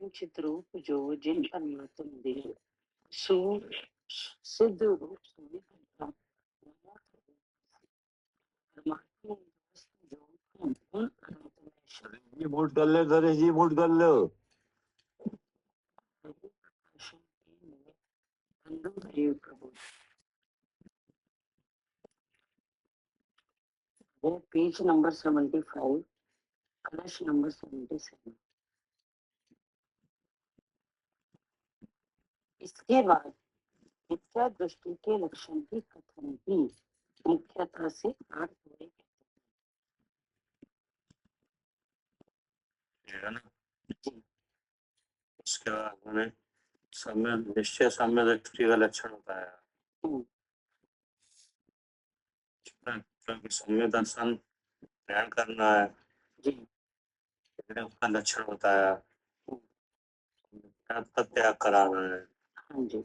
वांछित रूप जो जिन परमात्म देव सु सिद्ध रूप परमात्मा जो गुण अनंत जी मूड कर ले गणेश जी, मूड कर लो। वो पेज नंबर 75, कलश नंबर 77। इसके बाद मिथ्या दृष्टि के लक्षण की कथन भी मुख्यतः से 8 पूरे है ना। उसके बाद मैंने सम्य निश्चय सम्य दृष्टि का लक्षण बताया। क्योंकि सम्य दर्शन ग्रहण करना है, उसका लक्षण बताया। मिथ्यात्व का त्याग कराना है। हाँ जी।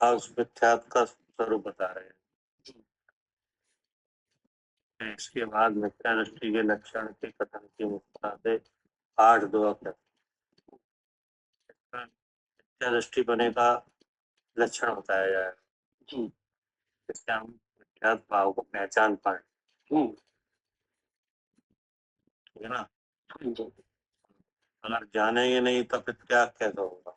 अब उस मिथ्यात्व का स्वरूप बता रहे हैं। इसके बाद मिथ्या दृष्टि के लक्षण के कथन की मुख्यता से 8.2 अक्षर मिथ्या दृष्टि बने का लक्षण बताया जाए, जिससे हम मिथ्यात्व भाव को पहचान पाए। ठीक है ना। अगर जानेंगे नहीं तो फिर त्याग कैसे होगा।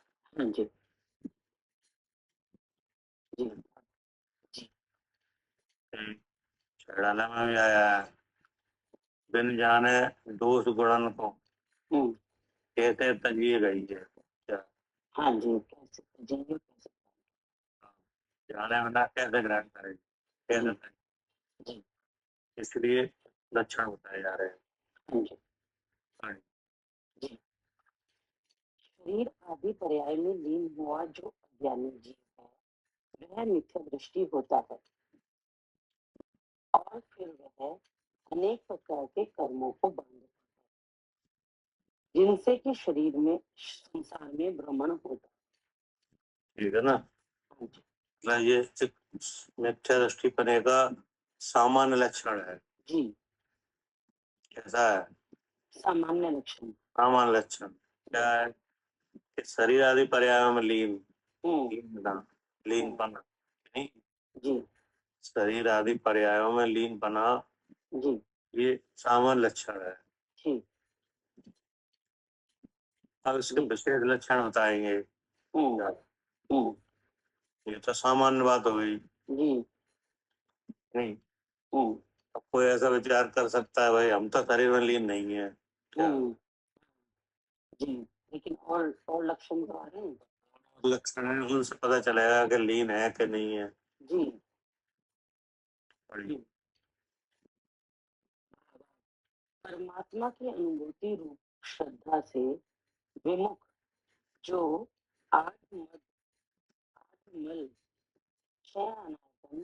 छेड़ाला में भी आया है, बिन जाने दोष गुणन को कैसे तजिए गई है। क्या हाँ जी, कैसे तजिए, जाने बिना कैसे ग्रहण करेंगे, कैसे तजिए। इसलिए लक्षण बताए जा रहे हैं। शरीर आदि पर्याय में लीन हुआ जो अज्ञानी जीव है वह मिथ्या दृष्टि होता है और फिर वह अनेक प्रकार के कर्मों को बांध जिनसे कि शरीर में संसार में भ्रमण होता है। ठीक है ना। ये मिथ्या दृष्टि पने का सामान्य लक्षण है। जी, कैसा है सामान्य लक्षण? सामान्य लक्षण क्या है कि शरीर आदि पर्यायों में लीन लीन बना नहीं जी, शरीर आदि पर्यायों में लीन बना जी, ये सामान्य लक्षण है। जी, अब इसके विशेष लक्षण बताएंगे। ये तो सामान्य बात हो गई। जी नहीं, अब कोई ऐसा विचार कर सकता है भाई हम तो शरीर में लीन नहीं है क्या? जी, लेकिन और लक्षण तो आ रहे हैं। लक्षण है उनसे पता चलेगा कि लीन है कि नहीं है। जी, परमात्मा की अनुभूति रूप श्रद्धा से विमुख जो आत्मल छह अनात्म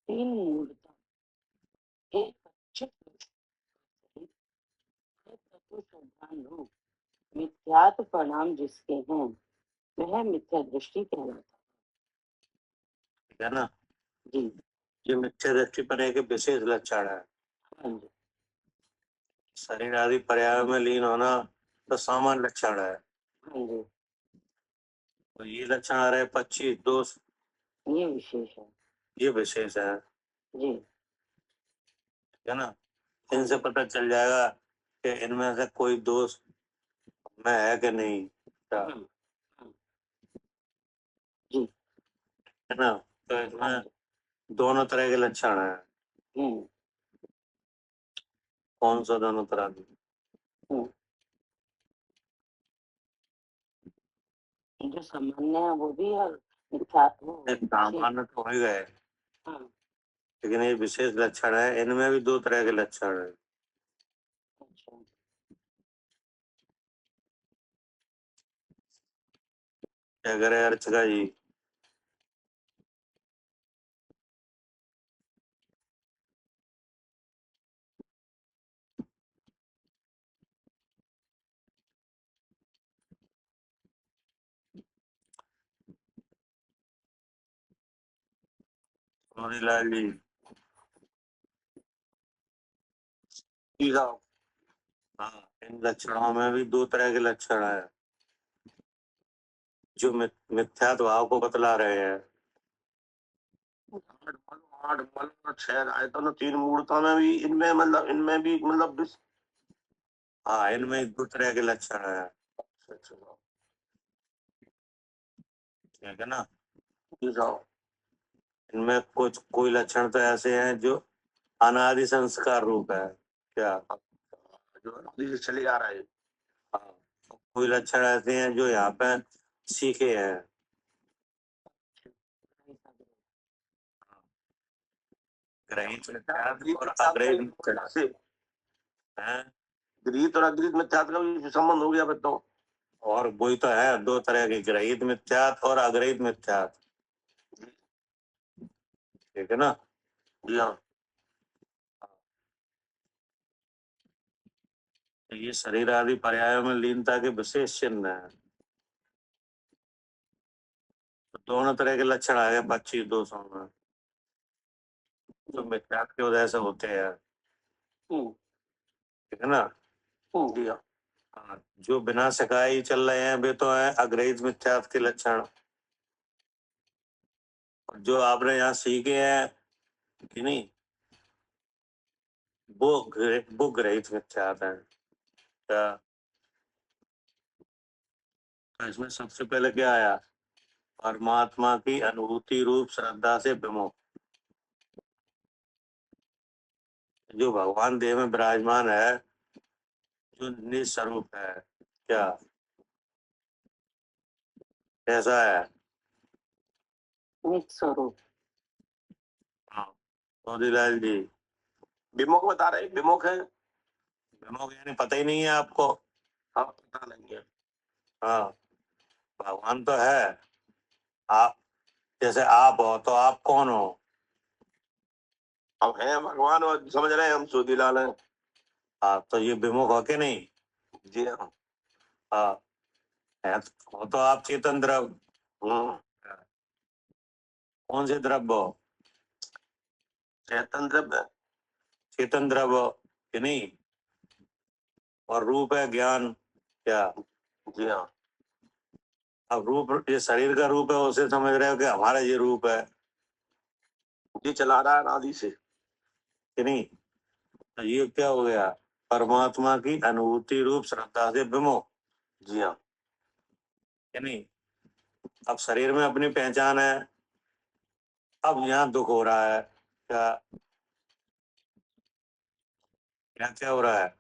तीन मूर्ता एक रूप मिथ्यात्व परिणाम जिसके हैं वह मिथ्या दृष्टि कहलाता है ना। जी, ये मिथ्या दृष्टि पर एक विशेष लक्षण है। शरीर आदि पर्याय में लीन होना तो सामान्य लक्षण है। तो ये लक्षण आ रहे 25 दोष, ये विशेष है। ये विशेष है। जी, है ना। इनसे पता चल जाएगा कि इनमें से कोई दोष में है कि नहीं। जी, है ना। तो इसमें दोनों तरह के लक्षण है। कौन सा दोनों तरह के? जो सामान्य है वो भी और सामान्य तो हो ही गए, लेकिन ये विशेष लक्षण है। इनमें भी दो तरह के लक्षण है। क्या करे अर्चका जी? लाल जी हाँ, इन लक्षणों में भी दो तरह के लक्षण है। जो मिथ्यात्व भाव को बतला रहे हैं। आठ बल छह आयतन 3 मूर्ता में भी इनमें मतलब हाँ, इनमें 2 तरह के लक्षण है। ठीक है ना। इनमें कुछ कोई लक्षण तो ऐसे हैं जो अनादि संस्कार रूप है। क्या? जो अनादि से चले आ रहा है। हाँ, कोई लक्षण ऐसे हैं जो यहाँ पे सीखे हैं। ग्रहित मिथ्यात्व और अग्रहित मिथ्यात्व है। गृहित और अग्रहित मिथ्यात्व का भी संबंध हो गया फिर तो। और वही तो है, 2 तरह के, ग्रहित मिथ्यात्व और अग्रहित मिथ्यात्व। ठीक है ना। जी हाँ। ये शरीर आदि पर्यायों में लीनता के विशेष चिन्ह है। तो दोनों तरह के लक्षण आ गए 25 दोषों में, तो मिथ्यात्व की वजह से होते हैं। ठीक है ना। जी हाँ। हाँ, जो बिना सिखाए चल रहे हैं वे तो है अग्रहित मिथ्यात्व के लक्षण। जो आपने यहाँ सीखे हैं कि नहीं, वो ग्रहित मिथ्यात्व है। क्या? तो इसमें सबसे पहले क्या आया? परमात्मा की अनुभूति रूप श्रद्धा से विमुख। जो भगवान देह में विराजमान है, जो निस्वरूप है। क्या? कैसा है? निस्वरूप। हाँ, मोदीलाल जी विमुख बता रहे, विमुख है। विमुख यानी पता ही नहीं है आपको। हाँ, पता नहीं है। हाँ, भगवान तो है। आप जैसे आप हो तो आप कौन हो? अब है भगवान और समझ रहे हैं हम सूदीलाल हैं। हाँ, तो ये विमुख हो के नहीं? जी हाँ। हाँ, है तो, हो तो आप चेतन द्रव। कौन से द्रव्य हो? चेतन द्रव्य। चेतन द्रव्य हो कि नहीं? और रूप है ज्ञान। क्या? जी हाँ। अब रूप, ये शरीर का रूप है, उसे समझ रहे हो कि हमारा ये रूप है, ये चला रहा है अनादि से कि नहीं? तो ये क्या हो गया? परमात्मा की अनुभूति रूप श्रद्धा से विमुख। जी हाँ। कि नहीं? अब शरीर में अपनी पहचान है, अब यहाँ दुख हो रहा है। क्या? यहाँ क्या हो रहा है?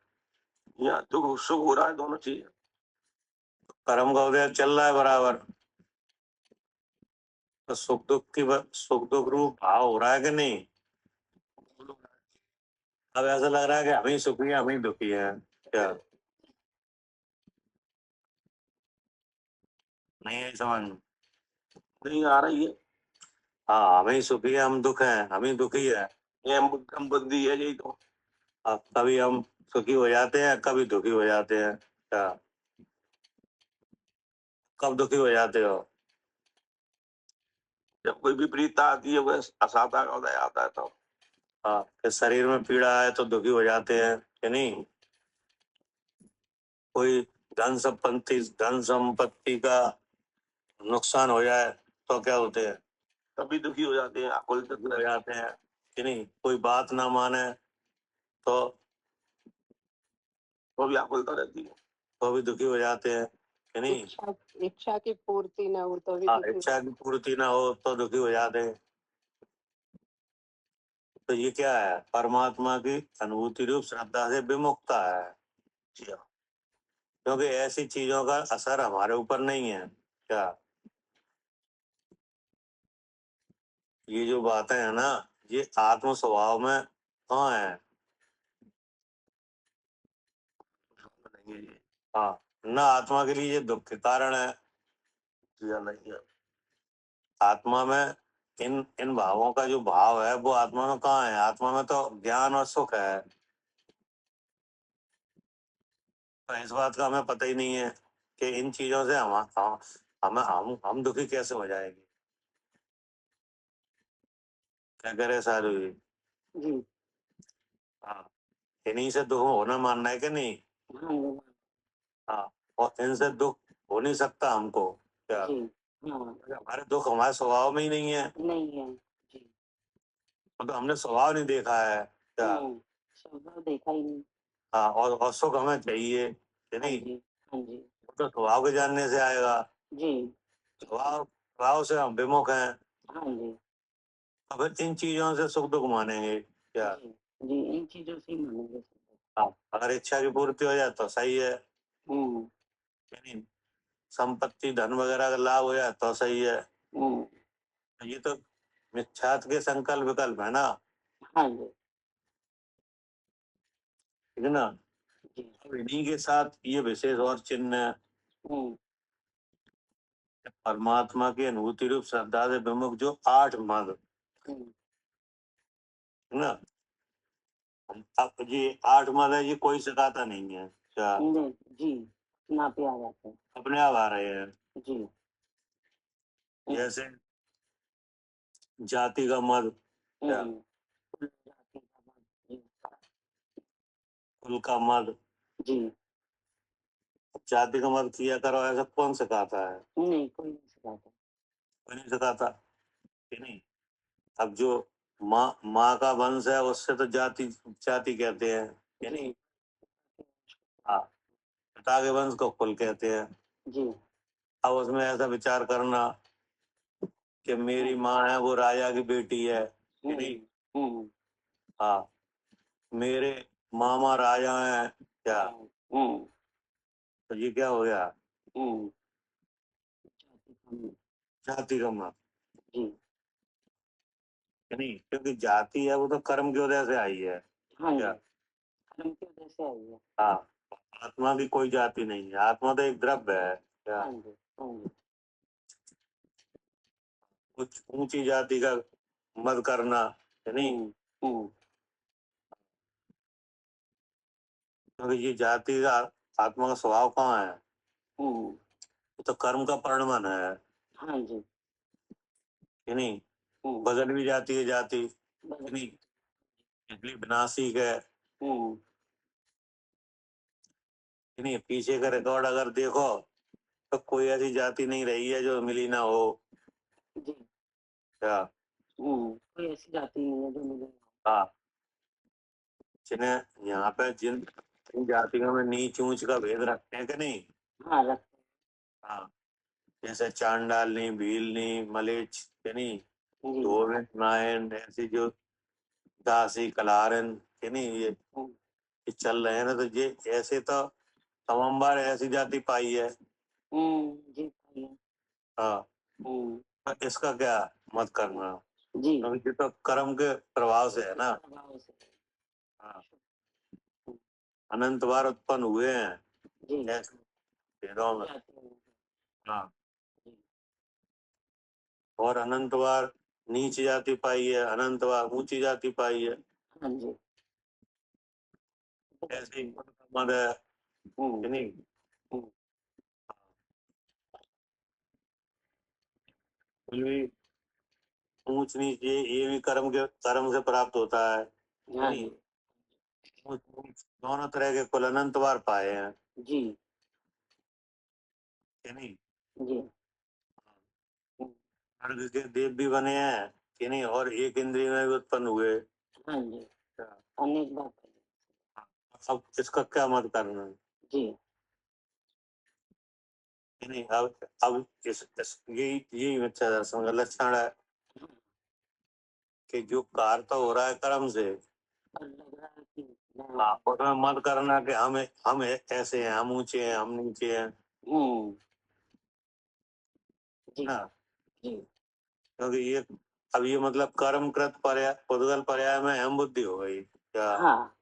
यहाँ दुख सुख हो रहा है, दोनों चीज। कर्म का उदय चल रहा है बराबर, तो सुख दुख रूप भाव हो रहा है कि नहीं? अब ऐसा लग रहा है कि हम ही सुखी है, हम ही दुखी है। क्या? नहीं है समझ में? नहीं आ रही है। हाँ, हम ही सुखी है, हम दुख है, हम ही दुखी है, ये हम बुद्धि है, यही तो। अब कभी हम सुखी हो जाते हैं, कभी दुखी हो जाते हैं। क्या? कब दुखी हो जाते हो? जब कोई विपरीतता आती है, वह असाता का उदय आता है तो। हाँ, कि शरीर में पीड़ा है तो दुखी हो जाते हैं कि नहीं? कोई धन संपत्ति का नुकसान हो जाए तो क्या होते हैं? तभी दुखी हो जाते हैं, आकुल हो जाते हैं कि नहीं? कोई बात ना माने तो भी आकुलता रहती है, तो भी दुखी हो जाते हैं कि नहीं? इच्छा की पूर्ति ना हो तो भी इच्छा की पूर्ति ना हो तो दुखी हो जाते हैं। तो ये क्या है? परमात्मा की अनुभूति रूप श्रद्धा से विमुखता है। जी हाँ। क्योंकि ऐसी चीजों का असर हमारे ऊपर नहीं है। क्या? ये जो बातें है ना, ये आत्म स्वभाव में कहाँ है? हाँ, ना आत्मा के लिए ये दुख के कारण है। जी हाँ, नहीं है। आत्मा में इन इन भावों का जो भाव है वो आत्मा में कहाँ है? आत्मा में तो ज्ञान और सुख है। तो इस बात का हमें पता ही नहीं है कि इन चीजों से हम दुखी कैसे हो जाएंगे। क्या करे सारू जी? जी हाँ, इन्हीं से दुख होना मानना है कि नहीं? हाँ, और इनसे दुख हो नहीं सकता हमको। क्या जी हाँ हमारे दुख हमारे स्वभाव में ही नहीं है, नहीं है जी मतलब हमने स्वभाव नहीं देखा है क्या। स्वभाव देखा ही नहीं हाँ, और सुख हमें चाहिए कि हाँ नहीं, जी हाँ जी वो तो स्वभाव के जानने से आएगा। जी स्वभाव से हम विमुख हैं, हाँ जी तो फिर इन चीजों से सुख दुख मानेंगे क्या। जी जी इन चीजों से ही मानेंगे हाँ, अगर इच्छा की पूर्ति हो जाए तो सही है, हम्म कि नहीं, संपत्ति धन वगैरह का लाभ हो जाए तो सही है। हम्म ये तो मिथ्यात्व के संकल्प विकल्प है ना, हाँ जी ठीक है ना। जी अब इन्हीं के साथ ये विशेष और चिन्ह है, हम्म परमात्मा की अनुभूति रूप श्रद्धा से विमुख जो 8 मद हम्म है ना। अब ये 8 मद है, ये कोई सिखाता नहीं है क्या, नहीं जी ना पे आ जाते हैं अपने आप आ रहे हैं। जी जैसे जाति का मद क्या, कुल जाति का मत, कुल का मद, जी जाति का मद किया करो, ऐसा कौन सिखाता है, नहीं कोई नहीं सिखाता कोई नहीं सिखाता, कि नहीं। अब जो माँ का वंश है उससे तो जाति जाति कहते हैं, कि जी नहीं। हाँ, पिता के वंश को कुल कहते हैं। जी अब उसमें ऐसा विचार करना कि मेरी माँ है वो राजा की बेटी है, कि नहीं। हम्म हाँ, मेरे मामा राजा हैं क्या, हम्म तो ये क्या हो गया, हम्म जाति का मत, जाति का मत, जी कि नहीं, क्योंकि जाति है वो तो कर्म की वजह से आई है हाँ जी क्या। कर्म की वजह से आई है हाँ, आत्मा की कोई जाति नहीं है, आत्मा तो एक द्रव्य है क्या। हाँ जी हाँ जी कुछ ऊंची जाति का मत करना, कि नहीं, हम्म क्योंकि ये जाति का आत्मा का स्वभाव कहाँ है, हम्म ये तो कर्म का परिणमन है, हाँ जी कि नहीं। हम्म बदल भी जाती है जाति, कि बदल नहीं, इसलिए विनाशिक है, हम्म कि नहीं। पीछे का रिकॉर्ड अगर देखो तो कोई ऐसी जाति नहीं रही है जो मिली ना हो जी क्या। कोई ऐसी जाति नहीं है जो मुझे हाँ, जिन्हें यहाँ पे जिन जिन जातियों में नीच ऊंच का भेद रखते हैं, कि नहीं। हाँ रखते हाँ, जैसे चांडालनी भीलनी मलेच्छ, कि नहीं, हैं जी धोबन नायन, ऐसी जो दासी कलारन, कि नहीं, हम्म ये चल रहे हैं ना, तो ये ऐसे तो तमाम ऐसी जाति पाई है। जी भाई हाँ, हम्म पर इसका क्या मत करना, जी क्योंकि ये तो कर्म के प्रभाव से है ना। प्रभाव से हाँ, अनंत बार उत्पन्न हुए हैं जी ऐसे भेदों में। जाति में हाँ, जी और अनंत बार नीच जाति पाई है, अनंत बार ऊंची जाति पाई है, हाँ जी ऐसे ही मद है, कि हम्म नहीं। हम्म कुल भी ऊंच नीच ये भी कर्म से प्राप्त होता है, कि हाँ नहीं। जी ऊंच नीच दोनों तरह के कुल अनंत बार पाए हैं, जी कि नहीं। जी हम्म, स्वर्ग के देव भी बने हैं, कि नहीं, और एक इंद्रिय में भी उत्पन्न हुए। हाँ जी अनेक बार कही अब इसका क्या मत करना है, जी कि नहीं। अब यही मिथ्या दर्शन का लक्षण है कि जो कार्य तो हो रहा है कर्म से। और लग रहा है कि हाँ, उसमें मत करना कि हम ऐसे हैं, हम ऊंचे हैं, हम नीचे हैं, हम्म जी ना। जी क्योंकि ये अब ये मतलब कर्म कृत पर्याय उद्गल पर्याय में अहम बुद्धि हो गई क्या। हाँ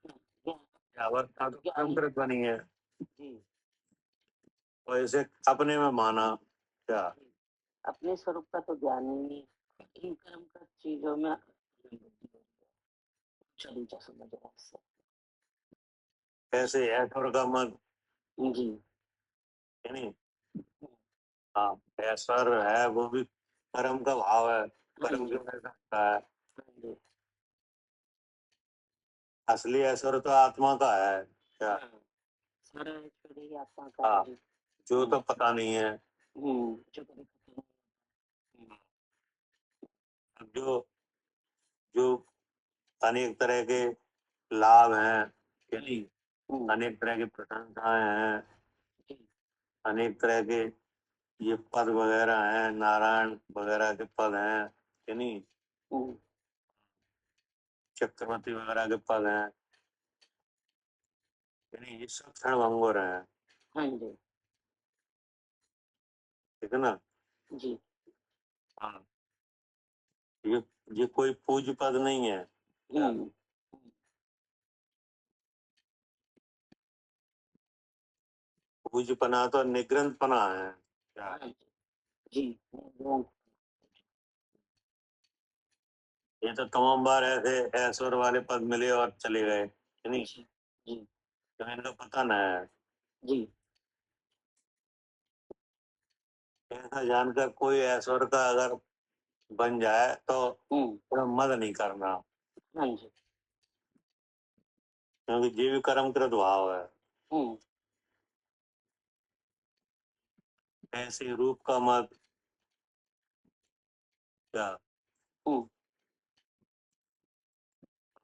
ज्ञान क्या अवस्था तो कर्म ज्ञानी कृत बनी है, जी और इसे अपने में माना क्या। जी अपने स्वरूप का तो ज्ञान ही नहीं इन कर्म कर चीजों में चली जा समझ रहा है ऐसे ऐश्वर्य का मत, जी है नहीं। हाँ, ऐश्वर्य है वो भी कर्म का भाव है, हाँ कर्म जी की वजह से होता है। हाँ जी असली ऐश्वर्य तो आत्मा का है क्या। हाँ सारा ऐश्वर्य ही आत्मा का है हाँ, जी जो तो पता नहीं है, जो कभी खत्म नहीं अब जो अनेक तरह के लाभ हैं, यानी होता। अनेक तरह की प्रशंसाएं हैं, जी, अनेक तरह के ये पद वगैरह हैं, नारायण वगैरह के पद हैं, यानी हम्म, चक्रवर्ती वगैरह के पद हैं, यानी ये सब क्षण भंगुर हैं। हाँ जी, ठीक है ना। जी, हाँ, ये ये कोई पूज्य पद नहीं है क्या? हम्म, पूज्यपना तो निग्रंथपना है क्या? हाँ जी, जी, वो- ये तो तमाम बार ऐसे ऐश्वर्य वाले पद मिले और चले गए, नहीं जी, जी, तो इनका पता न है। जी, ऐसा जानकर कोई ऐश्वर्य का अगर बन जाए तो हम्म, थोड़ा मद नहीं करना, हाँ जी, क्योंकि जीव कर्म कृत भाव है। हम्म, ऐसे रूप का मद क्या, हम्म,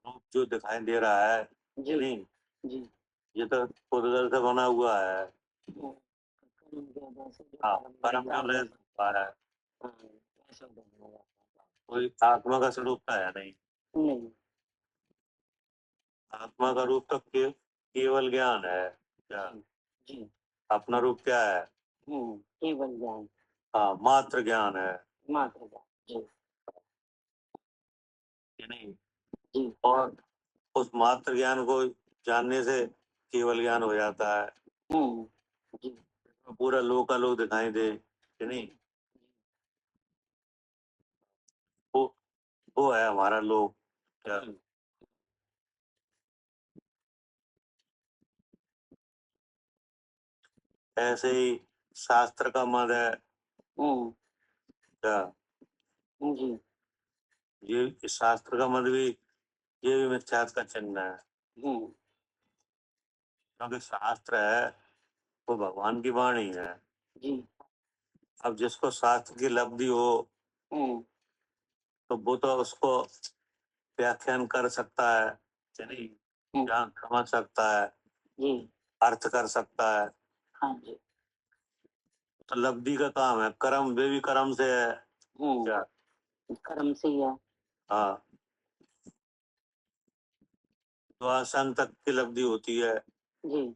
रूप जो दिखाई दे रहा है, जी, नहीं जी, ये तो खुदगल से बना हुआ है। कर्म की वजह से जो हाँ, कर्म परम बनता जो है रह वैसा, सकता है, हाँ, वैसा बनना जाता कोई आत्मा का स्वरूप तो है नहीं। है। नहीं, आत्मा का रूप तो केवल ज्ञान है क्या? जी, जी, अपना रूप क्या है? केवल ज्ञान, हाँ, मात्र ज्ञान है, मात्र ज्ञान, जी, कि नहीं। जी, और उस मात्र ज्ञान को जानने से केवल ज्ञान हो जाता है, हम्म, जी, तो पूरा लोकालोक दिखाई दे, कि जी, नहीं। वो वो है हमारा लोक क्या? जी, ऐसे ही शास्त्र का मत है हम्म, क्या? जी, ये इस शास्त्र का मत भी, ये भी मिथ्यात्व का चिन्ह है, हम्म, क्योंकि शास्त्र है वो भगवान की वाणी है। जी, अब जिसको शास्त्र की लब्धि हो हम्म, तो वो तो उसको व्याख्यान कर सकता है, कि नहीं, हम्म, ज्ञान समझ सकता है, जी, अर्थ कर सकता है। हाँ जी, तो लब्धि का काम है, कर्म वे भी कर्म से है क्या? कर्म से ही है, हाँ, द्वादशांग तक की लब्धि होती है, जी,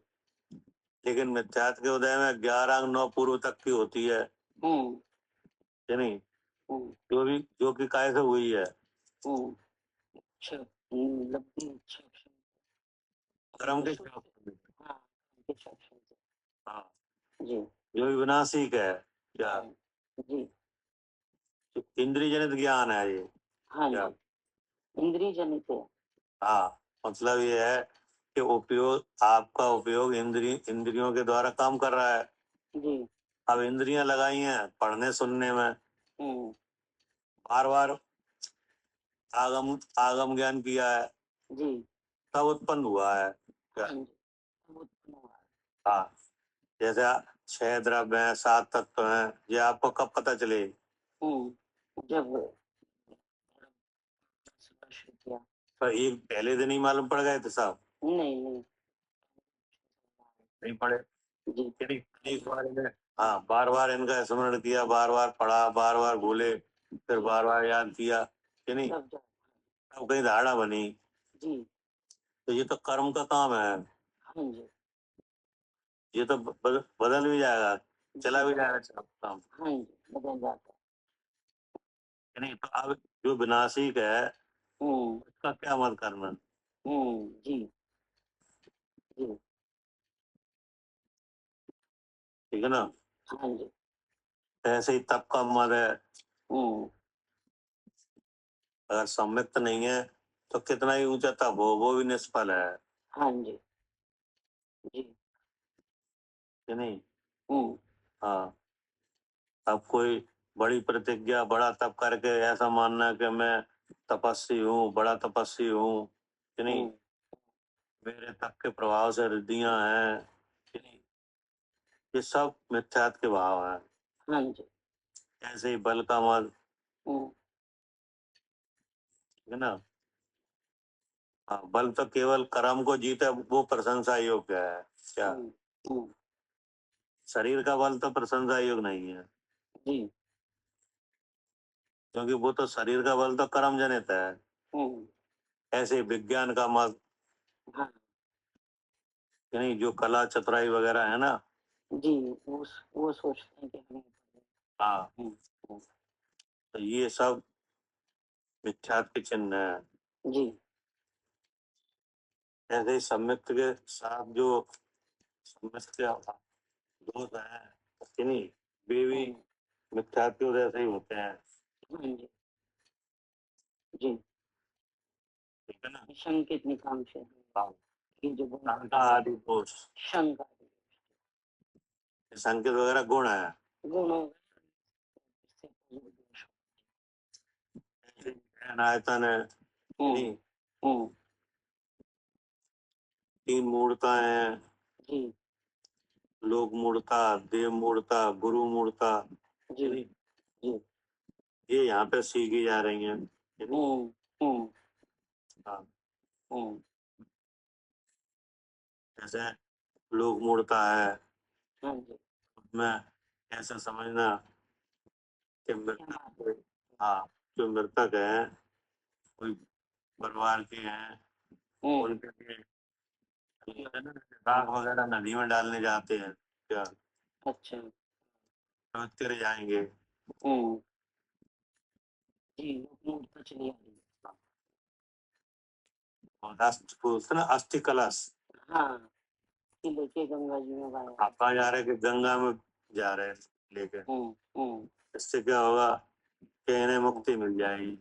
लेकिन मिथ्यात्व के उदय में 11 अंग 9 पूर्व तक की होती है, हम्म, कि नहीं। हम्म, जो कि काय से हुई है, हम्म, अच्छा, लब्धि अच्छा, अच्छा, कर्म के विशुद्ध, शास्त्र में। हाँ, अच्छा, अच्छा, हाँ, जी, जो भी विनाशी है क्या? हाँ, जी, जो इंद्रिय जनित ज्ञान है ये हाँ क्या? जी, इंद्रिय जनित है, हाँ, मतलब ये है कि उपयोग, आपका उपयोग इंद्रियों के द्वारा काम कर रहा है। जी, अब इंद्रियां लगाई हैं पढ़ने सुनने में, हम्म, बार बार आगम आगम ज्ञान किया है, जी, तब उत्पन्न हुआ है क्या? हाँ जी, अब उत्पन्न हुआ है, हाँ, जैसे 6 द्रव्य हैं, 7 तत्व हैं, ये आपको कब पता चले? जब स्पर्श किया, तो एक पहले दिन ही मालूम पड़ गए थे साहब? नहीं, नहीं, नहीं पड़े, जी, यदि एक बार इन्हें, हाँ, बार बार इनका स्मरण किया, बार बार पढ़ा, बार बार भूले, फिर जी, बार बार याद किया, कि नहीं, तब जा, तब कहीं धारणा बनी। जी, तो ये तो कर्म का काम है, हाँ जी, ये तो बदल भी जाएगा, चला जी, भी जाएगा सब काम, हाँ जी, बदल जाता कि नहीं। तो अब जो विनाशिक है है, उसका क्या मत करना, जी, जी, ठीक है ना। हाँ जी, ऐसे ही तप का मत है, हम्म, अगर सम्यक्त नहीं है तो कितना ही ऊंचा तप हो वो भी निष्फल है, हाँ जी, जी, कि नहीं। हम्म, हाँ, अब कोई बड़ी प्रतिज्ञा बड़ा तप करके ऐसा मानना कि मैं तपस्वी हूँ, बड़ा तपस्वी हूँ, कि नहीं, हम्म, मेरे तप के प्रभाव से रिद्धियां हैं, कि नहीं, ये सब मिथ्यात्व के भाव हैं। हाँ जी। ऐसे ही बल का मल, हम्म, है ना। हाँ, बल तो केवल कर्म को जीते वो प्रशंसा योग्य है। क्या हम्म, हम्म, शरीर का बल तो प्रशंसा योग्य नहीं है, जी। क्योंकि वो तो शरीर का बल तो कर्म जनित है। हम्म, ऐसे ही विज्ञान का मत, हाँ यानी जो कला चतुराई वगैरह है ना। जी। वो सोचते हैं कि हमें। हाँ, हम्म, हम्म, तो ये सब मिथ्यात्व के चिन्ह है। जी। ऐसे ही सम्मित के साथ जो सम्मित के दोष है, यानी वे भी हम्म, मिथ्यात्व जैसे ही होते हैं। हाँ जी। जी। ठीक है ना। संकेत निकाम से हाँ, ये जो गुण शंका आदि दोष, शंका संकेत वगैरह गुण है। गुण हो गए, इससे दोष। ऐसे ही अनायतन है, हम्म, यानी हम्म, तीन मूर्ता है, जी। लोक मूर्ता, देव मूर्ता, गुरु मूर्ता, जी। यानी जी। ये यहाँ पे सीखी जा रही हैं, यानी। हम्म, हम्म, हाँ, हम्म, जैसे लोक मूर्ता है, हाँ जी। उसमें ऐसा समझना कि क्या मृतक, बात है। हाँ, जो मृतक है कोई परिवार के हैं, हम्म, उनके लिए है ना, राख वगैरह नदी में डालने जाते हैं, क्या अच्छा। पवित्र जाएंगे। हम्म, जी। मूर्ता चली आ रही और अस्थि बोलते ना, अस्थि कलश। है। हाँ, कि लेके गंगा जी में गाया। आप कहाँ जा रहे हैं? कि गंगा में जा रहे हैं लेके। हम्म, हम्म, इससे क्या होगा कि इन्हें हम्म, मुक्ति मिल जाएगी।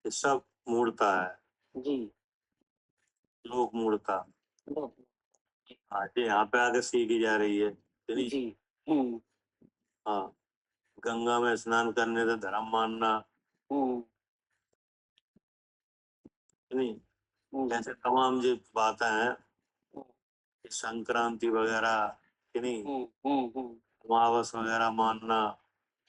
ये सब मूर्ता है, जी। लोक मूर्ता। लो, हाँ, ये यहाँ पे आके सीखी जा रही है, नहीं। जी। हम्म, हाँ, गंगा में स्नान करने से धर्म मानना, हम्म, नहीं। जी। ऐसे तमाम जो बातें हैं, हम्म, कि संक्रांति वगैरह, कि नहीं, हम्म, अमावस वगैरह मानना,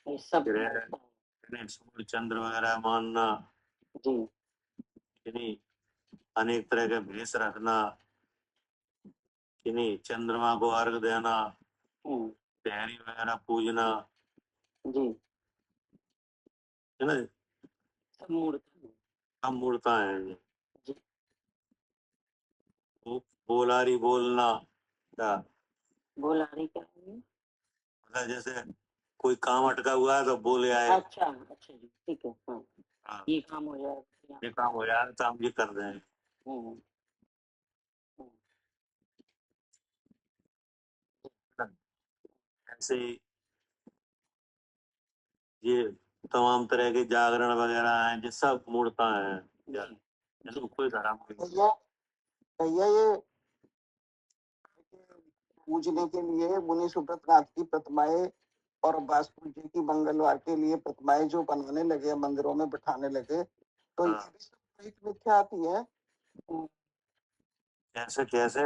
ये सब ग्रह, मूर्ता है। कि नहीं, सूर्य चंद्र वगैरह मानना, जी। कि नहीं, अनेक तरह के भेष रखना, कि नहीं, चंद्रमा को अर्घ देना, हम्म, टहरी वगैरह पूजना, जी। है ना। सब मूर्ता है। सब मूर्ता है ये। जी। बोलारी बोलना, क्या बोलारी क्या है? मतलब जैसे कोई काम अटका हुआ है तो बोले आए। अच्छा, अच्छा जी, ठीक है। हाँ, हाँ, ये काम हो जाएगा यहाँ ये पे। काम हो यार तो हम ये कर रहे हैं। हम्म, हम्म, ऐसे ही ये तमाम तरह के जागरण वगैरह हैं, ये सब मूर्ता हैं। क्या जी। जी। इनको कोई धर्म नहीं। भैया, भैया ये पूजने के लिए मुनि सुब्रतनाथ की प्रतिमाएं और वास्तु जी की मंगलवार के लिए प्रतिमाएं जो बनाने लगे, मंदिरों में बिठाने लगे, तो ये हाँ, भी सब एक मिथ्या आती है। कैसे कैसे।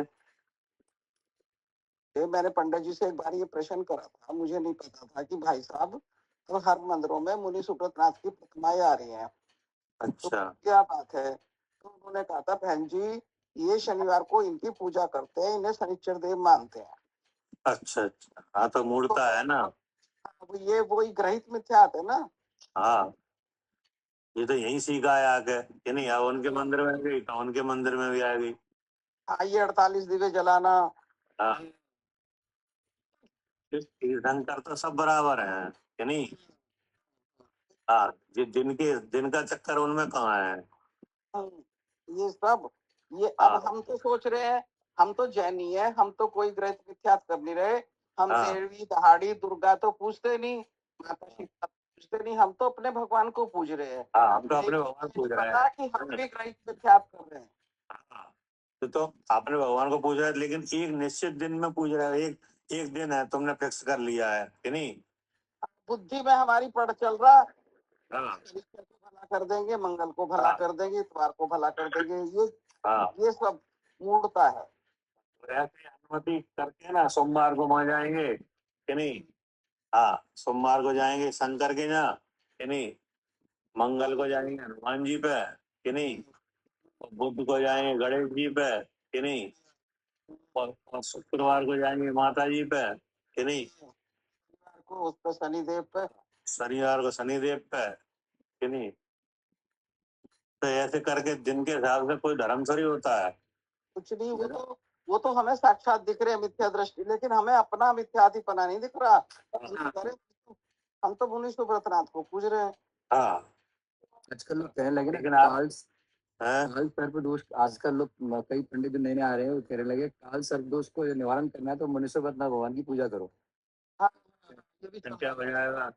ये मैंने पंडित जी से एक बार ये प्रश्न करा था, मुझे नहीं पता था कि भाई साहब तो हर मंदिरों में मुनि सुब्रतनाथ की प्रतिमाएं आ रही हैं, तो अच्छा, क्या बात है? तो उन्होंने कहा था, बहन जी ये शनिवार को इनकी पूजा करते हैं, इन्हें शनिचर देव मानते हैं। अच्छा, अच्छा। हाँ, तो तो मूर्ता है ना। अब ये वही ग्रहित मिथ्यात है ना। हाँ, ये तो यहीं सीखा है आके, कि नहीं, अब उनके मंदिर में गई तो उनके मंदिर में भी आ गई। आइए 48 दिवे जलाना। हाँ, तीर्थंकर तो सब बराबर है, कि नहीं। हाँ, जिनके जिनका चक्कर उनमें कहाँ है। ये सब, ये अब हाँ, हम तो सोच रहे हैं हम तो जैनी है, हम तो कोई ग्रहित मिथ्यात कर नहीं रहे। हम हाँ, देवी दहाड़ी दुर्गा तो पूछते नहीं, माता सीता पूछते नहीं, हम तो अपने भगवान को पूज रहे हैं। हाँ, हम तो अपने लेकिन भगवान ये नहीं पूज रहे पता कि हम हैं। भी ग्रहित मिथ्यात कर रहे हैं। हाँ, तो अपने भगवान को पूज रहे हैं, लेकिन एक निश्चित दिन में पूज रहे हैं। एक एक दिन है, तुमने फिक्स कर लिया है, कि नहीं। बुद्धि में हमारी पड़ चल रहा, हाँ, शनिचर को भला कर देंगे, मंगल को भला हाँ, कर देंगे, इतवार को भला कर देंगे। हाँ, ये सब मूर्खता है। तो ऐसे अनुमति करके ना सोमवार को वहां जाएंगे, कि नहीं। हाँ, सोमवार को जाएंगे शंकर के यहाँ, कि नहीं। मंगल को जाएंगे हनुमान जी पे, कि नहीं। और बुध को जाएंगे गणेश जी पे, कि नहीं। और शुक्रवार को जाएंगे माता जी पे, कि नहीं। को उस पर शनिदेव पे, शनिवार को शनिदेव पे, कि नहीं। तो ऐसे करके दिन के हिसाब से कोई धर्म थोड़ी होता है। कुछ नहीं। वो तो हमें साक्षात दिख रहे हैं मिथ्या दृष्टि, लेकिन हमें अपना मिथ्याधिपना नहीं दिख रहा। हम तो मुनि सुब्रतनाथ को पूज रहे हैं। हाँ, आजकल लोग कहने लगे लेकिन ना आप काल सर्प दोष। आजकल लोग कई पंडित जो नए नए आ रहे हैं वो कहने लगे काल सर्प दोष को निवारण करना है तो मनुष्य बदना भगवान की पूजा करो। हाँ, ये भी क्या हो जाएगा।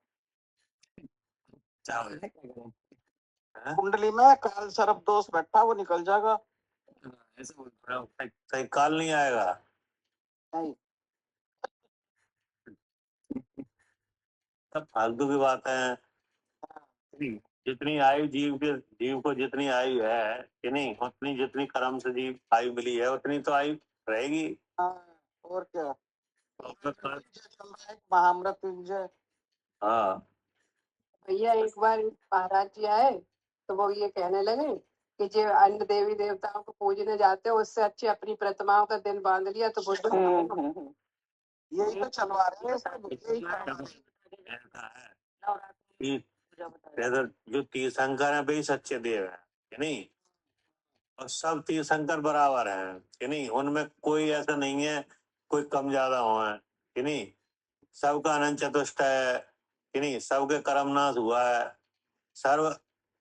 क्या हो जाएगा? कुंडली में काल सर्प दोष बैठा, वो निकल जाएगा। ऐसे बोल रहा हूँ, सही काल नहीं आएगा। नहीं, सब फालतू की बात है। जितनी आयु जीव को जितनी आयु है, कि नहीं, उतनी जितनी कर्म से जीव आयु मिली है उतनी तो आयु रहेगी। हाँ, और क्या। हाँ, चल रहा है महामृत्युंजय। हाँ, भैया एक बार महाराज जी आए तो वो ये कहने लगे कि जो अन्य देवी देवताओं को पूजने जाते हैं उससे अच्छी अपनी प्रतिमाओं का दिन बांध लिया तो बुद्ध यही तो चलवा रहे हैं सब, यही करवा रहे हैं। ऐसा है कि जैसे जो तीर्थंकर है वही सच्चे देव है, कि नहीं। और सब तीर्थंकर बराबर हैं, कि नहीं। उनमें कोई ऐसा नहीं है कोई कम ज्यादा हो है, कि नहीं। सबका अनंत चतुष्ट है, कि नहीं। सबके कर्मनाश हुआ है। सर्व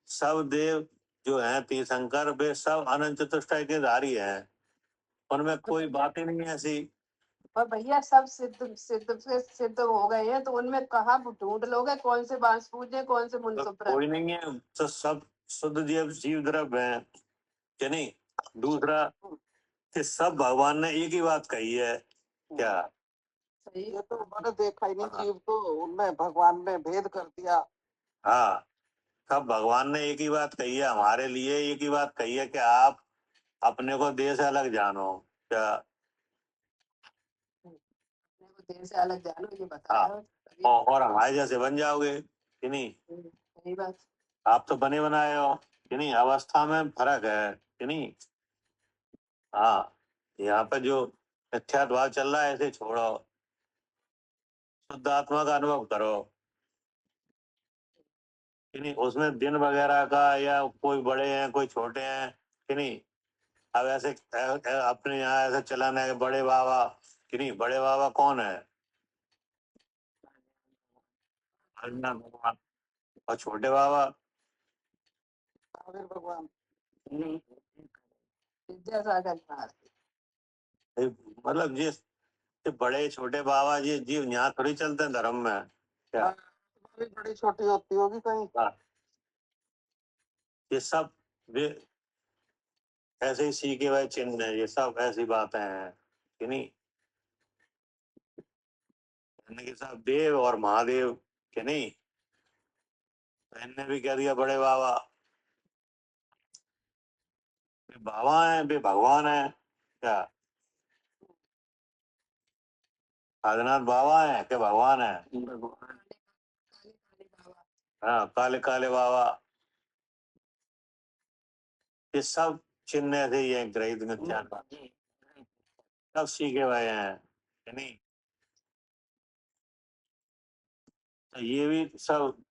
सब देव जो हैं तीर्थंकर वे सब अनंत चतुष्टय के धारी हैं। उनमें कोई बात ही नहीं है ऐसी। और भैया सब सिद्ध सिद्ध से सिद्ध हो गए हैं तो उनमें कहाँ ढूंढ लोगे कौन से बांस पूजे कौन से मुन तो सुब्रत। कोई नहीं है, तो सब शुद्ध जीव द्रव्य हैं, कि नहीं। दूसरा कि सब भगवान ने एक ही बात कही है, क्या। सही ये तो मैंने देखा ही नहीं, जीव तो उनमें भगवान ने भेद कर दिया। हाँ, सब भगवान ने एक ही बात कही है, हमारे लिए एक ही बात कही है कि आप अपने को देह से अलग जानो, क्या। देर से अलग जानो ये बताया। और हमारे जैसे बन जाओगे, कि नहीं। सही बात। आप तो बने बनाए हो, कि नहीं। अवस्था में फर्क है, कि नहीं। हाँ, यहाँ पे जो मिथ्यात्व चल रहा है ऐसे छोड़ो, शुद्ध आत्मा का अनुभव करो, कि नहीं। उसमें दिन वगैरह का या कोई बड़े हैं कोई छोटे हैं, कि नहीं। अब ऐसे अपने यहाँ ऐसा चलन है कि बड़े बाबा, कि नहीं। बड़े बाबा कौन है, हरिनाम भगवान। और छोटे बाबा महावीर भगवान। विद्यासागर मतलब जिस बड़े छोटे बाबा जी जीव यहाँ थोड़ी चलते हैं धर्म में, क्या। भी बड़ी छोटी होती होगी कहीं। ये सब वे ऐसे ही सीखे हुए चिन्ह है, ये सब ऐसी बातें हैं, कि नहीं। कहने के साथ देव और महादेव, कि नहीं। तो इनने भी कह दिया बड़े बाबा, वे बाबा हैं वे भगवान है, क्या। आदिनाथ बाबा है कि भगवान है। हाँ, काले काले बाबा। ये सब चिन्ह ऐसे ही है, ग्रहित मिथ्या सब सीखे हुए हैं, कि नहीं। तो ये भी सब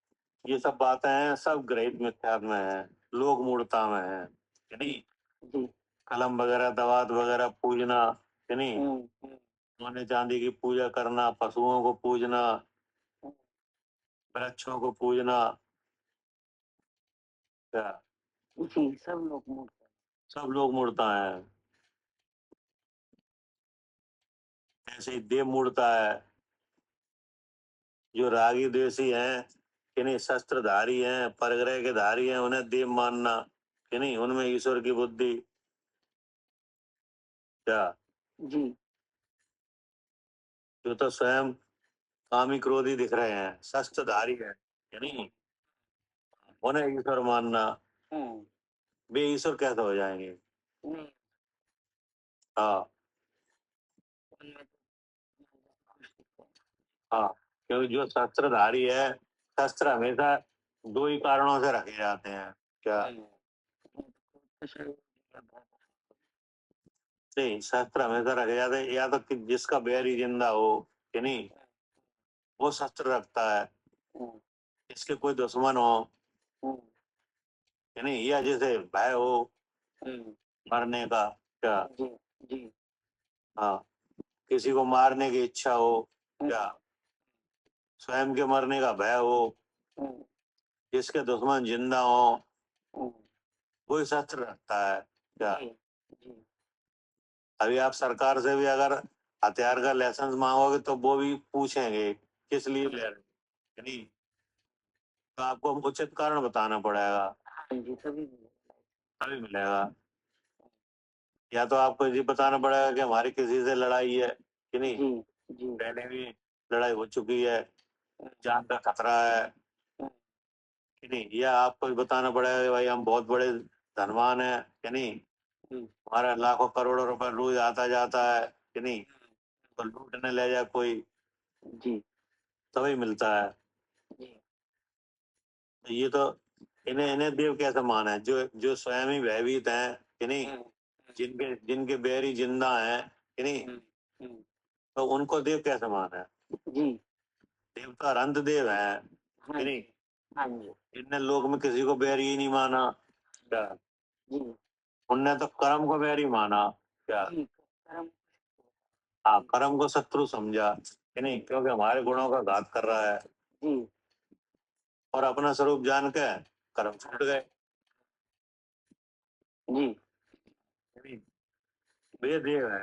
ये सब बातें हैं सब ग्रहित मिथ्या में है, लोक मूढ़ता में है, कि नहीं। कलम वगैरह दवात वगैरह पूजना, कि नहीं। सोने चांदी की पूजा करना, पशुओं को पूजना, वृक्षों को पूजना, क्या। सब लोग मूढ़ता है। ऐसे ही देव मूढ़ता है। जो रागी द्वेषी हैं, कि नहीं। शस्त्रधारी हैं, परग्रह के धारी हैं, उन्हें देव मानना, कि नहीं। उनमें ईश्वर की बुद्धि, क्या। जी जो तो स्वयं कामी क्रोधी दिख रहे हैं, शस्त्रधारी है, कि नहीं। उन्हें ईश्वर मानना, वे ईश्वर कैसे हो जाएंगे। हाँ, हाँ, क्योंकि जो शस्त्रधारी है, शस्त्र हमेशा दो ही कारणों से रखे जाते हैं। क्या? नहीं, शस्त्र हमेशा रखे जाते हैं या तो कि जिसका बैरी जिंदा हो, कि नहीं, वो शस्त्र रखता है। इसके कोई दुश्मन हो, कि नहीं, या जिसे भय हो मरने का। क्या? हाँ, किसी को मारने की इच्छा हो। क्या? स्वयं के मरने का भय हो, जिसके दुश्मन जिंदा हो, वही शस्त्र रखता है। क्या? अभी आप सरकार से भी अगर हथियार का लाइसेंस मांगोगे तो वो भी पूछेंगे किस लिए ले रहे हो, कि नहीं, तो आपको उचित कारण बताना पड़ेगा, तभी मिलेगा। या तो आपको ये बताना पड़ेगा कि हमारी किसी से लड़ाई है, कि नहीं, पहले भी लड़ाई हो चुकी है, जान का खतरा है, कि नहीं, या आपको भी बताना पड़ेगा कि भाई हम बहुत बड़े धनवान हैं, कि नहीं, हमारा लाखों करोड़ों रुपए रोज आता जाता है, कि नहीं, तो लूटने ले जाए कोई, तभी मिलता है। ये तो इन्हें इन्हें देव कैसे माना है, जो जो स्वयं ही भयभीत हैं, कि नहीं, जिनके जिनके बैरी जिंदा हैं, कि नहीं, तो उनको देव कैसे माना है? देव तो अनंत देव है, कि नहीं, इनने लोक में किसी को बैरी ही नहीं माना। क्या? उनने तो कर्म को बैरी माना। क्या? हाँ, कर्म को शत्रु समझा, कि नहीं, क्योंकि हमारे गुणों का घात कर रहा है, और अपना स्वरूप जान के कर्म छूट गए। कि नहीं, वे देव है।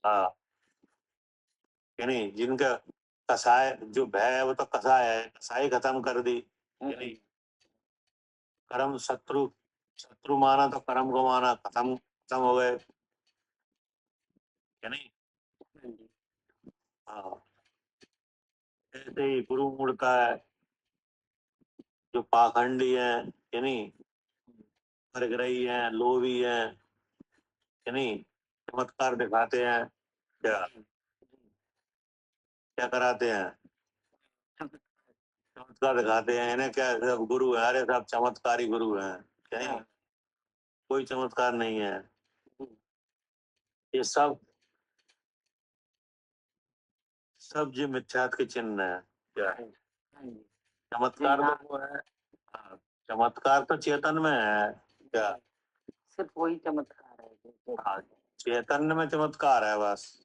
हाँ, कि नहीं, जिनका कसाय जो भय है वो तो कसाय है, कसाई खत्म कर दी, कि नहीं, कर्म शत्रु शत्रु माना तो कर्म को माना, खत्म खत्म हो गए, कि नहीं। हाँ, ऐसे ही गुरु मुड़ता है, जो पाखंडी है, कि नहीं, परग्रही है, लोभी है, कि नहीं, चमत्कार दिखाते हैं। क्या? क्या कराते हैं? चमत्कार दिखाते हैं। इन्हें क्या सब गुरु है, अरे सब चमत्कारी गुरु हैं, क्या नहीं, कोई चमत्कार नहीं है। ये सब सब जो मिथ्यात्व के चिन्ह है। क्या? चमत्कार तो वो है। हाँ, चमत्कार तो चेतन में है। क्या? हाँ, चैतन्य में चमत्कार है बस।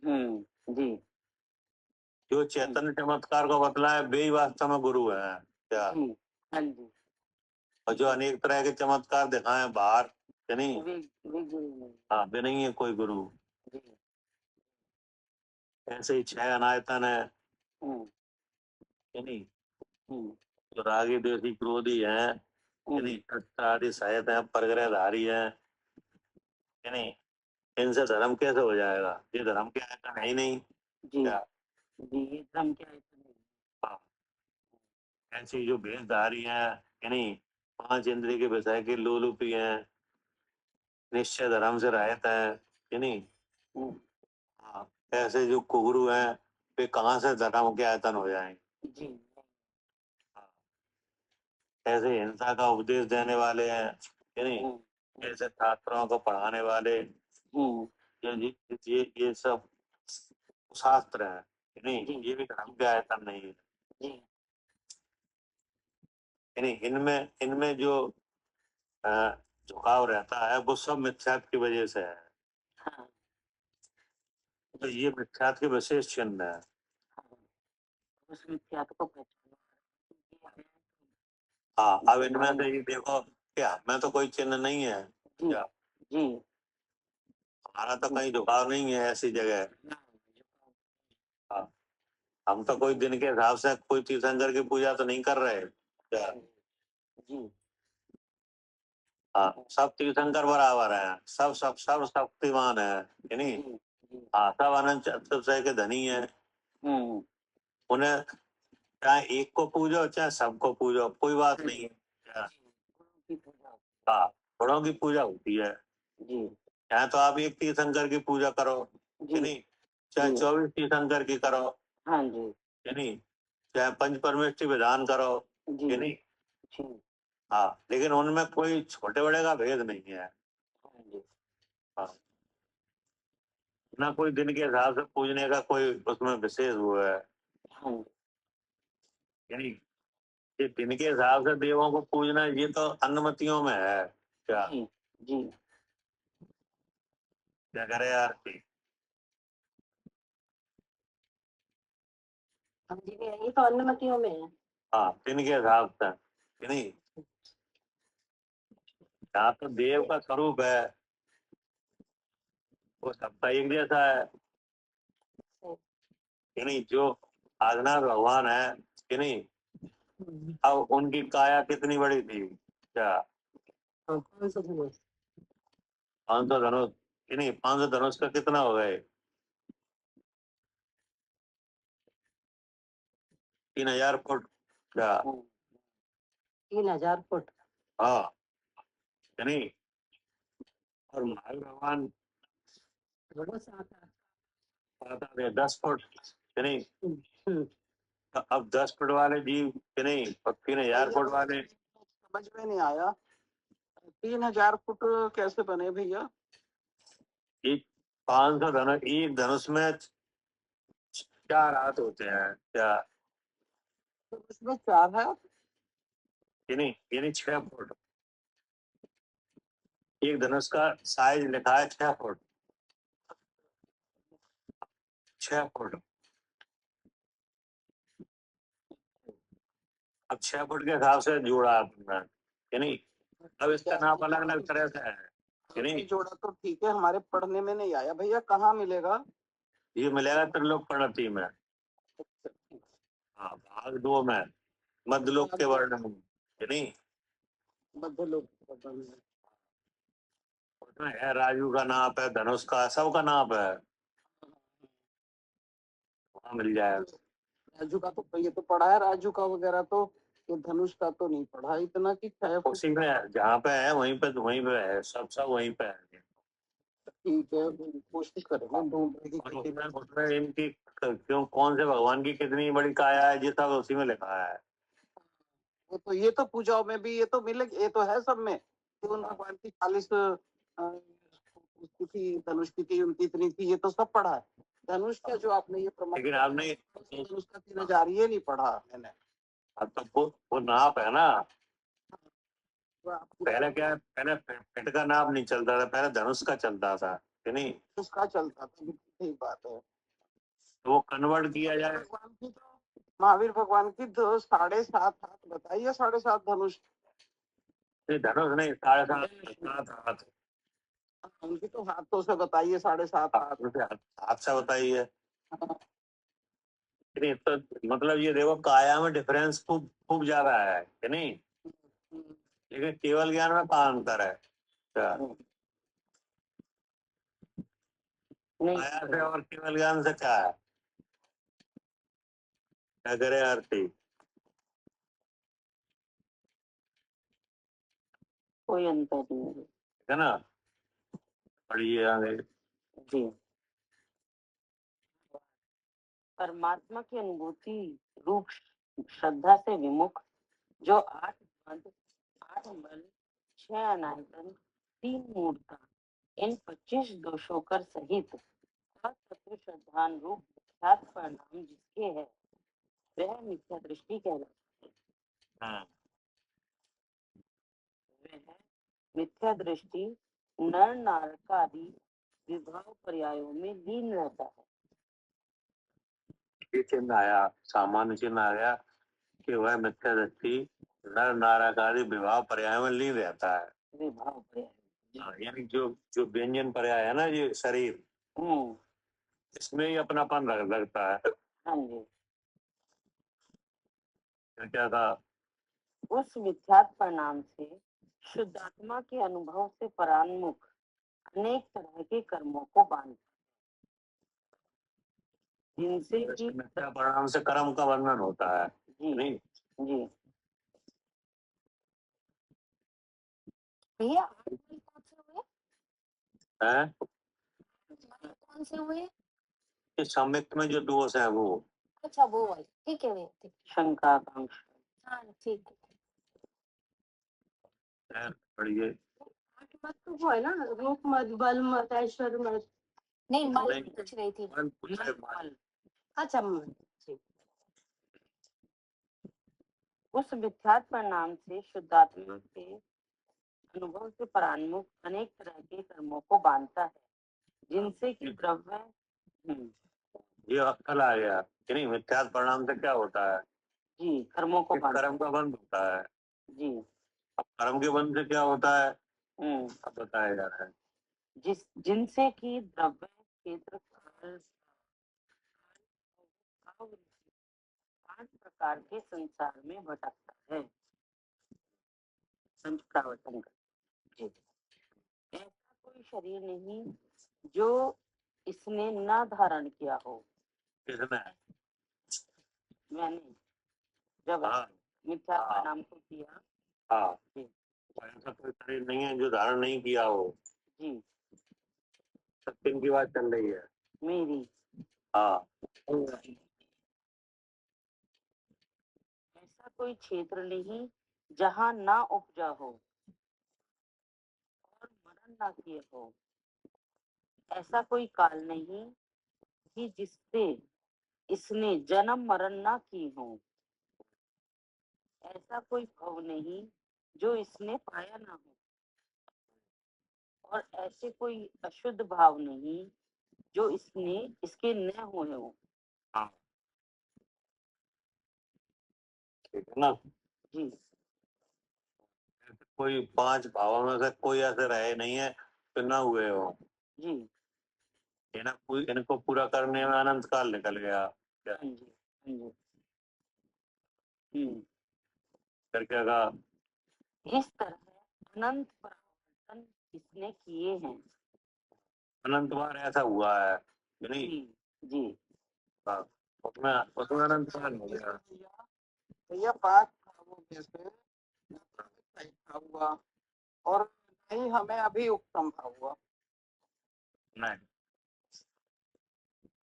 जो चैतन्य चमत्कार को बतलाए वे ही वास्तव में गुरु है। क्या? और जो अनेक तरह के चमत्कार दिखाए बाहर, कि नहीं, हाँ, वे नहीं है कोई गुरु। ऐसे ही छह अनायतन है, कि नहीं, जो रागी द्वेषी क्रोधी है, कि नहीं, सत्ता आदि सहित है, परग्रहधारी है, कि नहीं, इनसे धर्म कैसे हो जाएगा? ये धर्म के आयतन है ही नहीं। क्या? हाँ, ऐसी जो भेषधारी है, कि नहीं, पांच इंद्रिय के विषय के लोलुपी है, निश्चय धर्म से रहित है, कि नहीं। हाँ, ऐसे जो कुगुरु हैं वे कहाँ से धर्म के आयतन हो जाएंगे? हाँ, ऐसे हिंसा का उपदेश देने वाले हैं, कि नहीं, ऐसे छात्रों को पढ़ाने वाले, ये सब शास्त्र है, कि नहीं, ये भी धर्म के आयतन नहीं है, कि नहीं। इनमें इनमें जो अ, झुकाव रहता है वो सब मिथ्यात्व की वजह से है। तो ये मिथ्यात्व के विशेष चिन्ह है। हाँ, अब इनमें से ये देखो क्या हमें तो कोई चिन्ह नहीं है। क्या? हमारा तो कहीं झुकाव नहीं है ऐसी जगह। हाँ, हम तो कोई दिन के हिसाब से कोई तीर्थंकर की पूजा तो नहीं कर रहे। क्या? हाँ, सब तीर्थंकर बराबर हैं, सब सब सब शक्तिमान है, कि नहीं। हाँ, सब अनंत चतुर्दश के धनी है। उन्हें चाहे एक को पूजो चाहे सबको पूजो कोई बात नहीं है। क्या? हाँ, गुणों की पूजा होती है। चाहे तो आप एक तीर्थंकर की पूजा करो, कि नहीं, चाहे 24 तीर्थंकर की करो, हाँ जी कि नहीं, चाहे पंच परमेष्टि विधान करो जी कि नहीं, जी हाँ, लेकिन उनमें कोई छोटे बड़े का भेद नहीं है। हाँ जी हाँ, ना कोई दिन के हिसाब से पूजने का कोई उसमें विशेष वो है, हाँ जी यानी ये दिन के हिसाब से देवों को पूजना, ये तो अनुमतियों में है। क्या जी जी क्या करे यार, हाँ जी भैया, ये तो अनुमतियों में है। हाँ, दिन के हिसाब से कि नहीं, यहाँ तो देव का स्वरूप है, वो सबका एक जैसा है कि नहीं, जो आदिनाथ भगवान है कि नहीं, अब उनकी काया कितनी बड़ी थी, क्या 500 धनुष कि नहीं, 500 धनुष का कितना हो गए, 3000 फुट, क्या 3000 फुट। हाँ कि नहीं, और महावीर भगवान आता है 10 फुट कि नहीं, तो अब 10 फुट वाले जीव कि नहीं, और 3000 फुट वाले, समझ में नहीं आया, 3000 फुट कैसे बने भैया? एक 500 धनुष, एक धनुष में 4 हाथ होते हैं, क्या तो उसमें 4 है। कि नहीं, यानी 6 फुट, एक धनुष का साइज लिखा है 6 फुट, 6 फुट। अब 6 फुट के हिसाब से जोड़ा आपने कि नहीं, अब इसका नाप अलग अलग तरह से है कि नहीं, जोड़ा तो ठीक है, हमारे पढ़ने में नहीं आया भैया, कहाँ मिलेगा? ये मिलेगा त्रिलोक प्रणति में, हाँ, भाग 2 में, मध्यलोक के वर्णन में कि नहीं, मध्य लोग उसमें है राजू का नाप है, धनुष का, सबका नाप है, वहाँ मिल जाएगा। राजू का तो ये तो पढ़ा है, राजू का वगैरह तो, ये धनुष का तो नहीं पढ़ा इतना कि 6 फुट। उसी में जहाँ पे है वहीं पे है, सब वहीं पे है, ठीक है, कोशिश करेंगे ढूंढने की और किसी उसमें में। उसमें इनकी क्यों, कौन से भगवान की कितनी बड़ी काया है, ये सब उसी में लिखा है। वो तो ये तो पूजाओं में भी ये तो मिले, ये तो है सब में कि उन भगवान की 40 उसकी थी, धनुष की थी, उनकी इतनी थी, ये तो सब पढ़ा है। धनुष का जो आपने ये प्रमाण, लेकिन आपने धनुष का 3000 ये नहीं पढ़ा मैंने। अब तो वो नाप है ना, वो आपको पहले क्या है, पहले फिट का नाप नहीं चलता था, पहले धनुष का चलता था कि नहीं, उसका चलता था, बिल्कुल सही बात है। तो वो कन्वर्ट किया जाए, भगवान की तो, महावीर भगवान की तो 7.5 हाथ बताइए, 7.5 धनुष। धनुष नहीं, 7.5 हाथ, उनकी तो हाथों से बताइए 7.5 हाथ। हाथ से बताइए कि नहीं, तो मतलब ये देखो काया में डिफरेंस खूब खूब ज्यादा है कि नहीं, लेकिन केवल ज्ञान में कहाँ अंतर है, क्या काया से और केवल ज्ञान से क्या है, क्या करे आरती, कोई अंतर नहीं है। है ना, पढ़िए आगे। जी, परमात्मा की अनुभूति रूप श्रद्धा से विमुख, जो 8 पद, 8 बल, 6 अनायतन, 3 मूर्ता, इन 25 दोषों कर सहित तत्व श्रद्धान रूप विख्यात परिणाम जिसके है, वह मिथ्या दृष्टि कहलाती है। वह मिथ्या दृष्टि नर नारकादि विभाव पर्यायों में लीन रहता है। ये चिन्ह आया, सामान्य चिन्ह आ गया कि वह मिथ्या दृष्टि नर नाराकारी विवाह पर्याय में लीन रहता है। विभाव पर्याय, यानी जो जो व्यंजन पर्याय है ना, ये शरीर, इसमें ही अपनापन लगता है। हाँ जी, क्या था, उस मिथ्यात्व परिणाम से शुद्धात्मा के अनुभव से परान्मुख अनेक तरह के कर्मों को बांधता है, जिनसे कि मिथ्या परिणाम से कर्म का वर्णन होता है जी नहीं, जी भैया, है कौन से हुए? कि सम्यक में जो दोष है वो अच्छा वो वाली, ठीक है भैया, ठीक। शंका आकांक्षा। हाँ ठीक है। पढ़िए। आठ मत तो वो है ना, रूप मत, बल मत, ऐश्वर्य मत। नहीं मल नहीं। पूछ रही थी। मन पूछ रहे, मन। मल। अच्छा मत, ठीक। उस मिथ्यात्व परिणाम से शुद्धात्मा के अनुभव से परान्मुख अनेक तरह के कर्मों को बांधता है, जिनसे कि द्रव्य ये कल आ गया कि नहीं, मिथ्यात्व परिणाम से क्या होता है जी कर्मों को कि बांधता कर्म का बंध होता है। है। जी अब कर्म के बंध से क्या होता है हम्म, अब बताया जा रहा है। जिनसे कि द्रव्य क्षेत्र काल आवृत्ति 5 प्रकार के संसार में भटकता है। पंच प्रावर्तन का। जी ऐसा कोई शरीर नहीं जो इसने न धारण किया हो। किसने? मैंने जब हाँ मिथ्या हाँ। परिणाम को किया। हाँ, जी ऐसा कोई शरीर नहीं है जो धारण नहीं किया हो। जी सत्य की बात चल रही है। मेरी हाँ ऐसा कोई क्षेत्र नहीं जहाँ ना उपजा हो और मरण ना किए हो। ऐसा कोई काल नहीं कि जिससे इसने जन्म मरण ना की हो। ऐसा कोई भव नहीं जो इसने पाया ना हो, और ऐसे कोई अशुद्ध भाव नहीं जो इसके न हुए हो। हाँ, ठीक है ना। जी कोई 5 भावों में से कोई ऐसे रहे नहीं है तो ना हुए हो। जी इनको पूरा करने में अनंत काल निकल गया। क्या हाँ जी हाँ जी फिर क्या कहा? इस तरह अनंत परिवर्तन इसने किए हैं। अनंत बार ऐसा हुआ है कि नहीं? जी जी हाँ, उसमें उसमें अनंत काल हो गया। भैया 5 भावों में से न तो हमें सही भाव हुआ और नहीं हमें अभी उत्तम भाव हुआ। नहीं,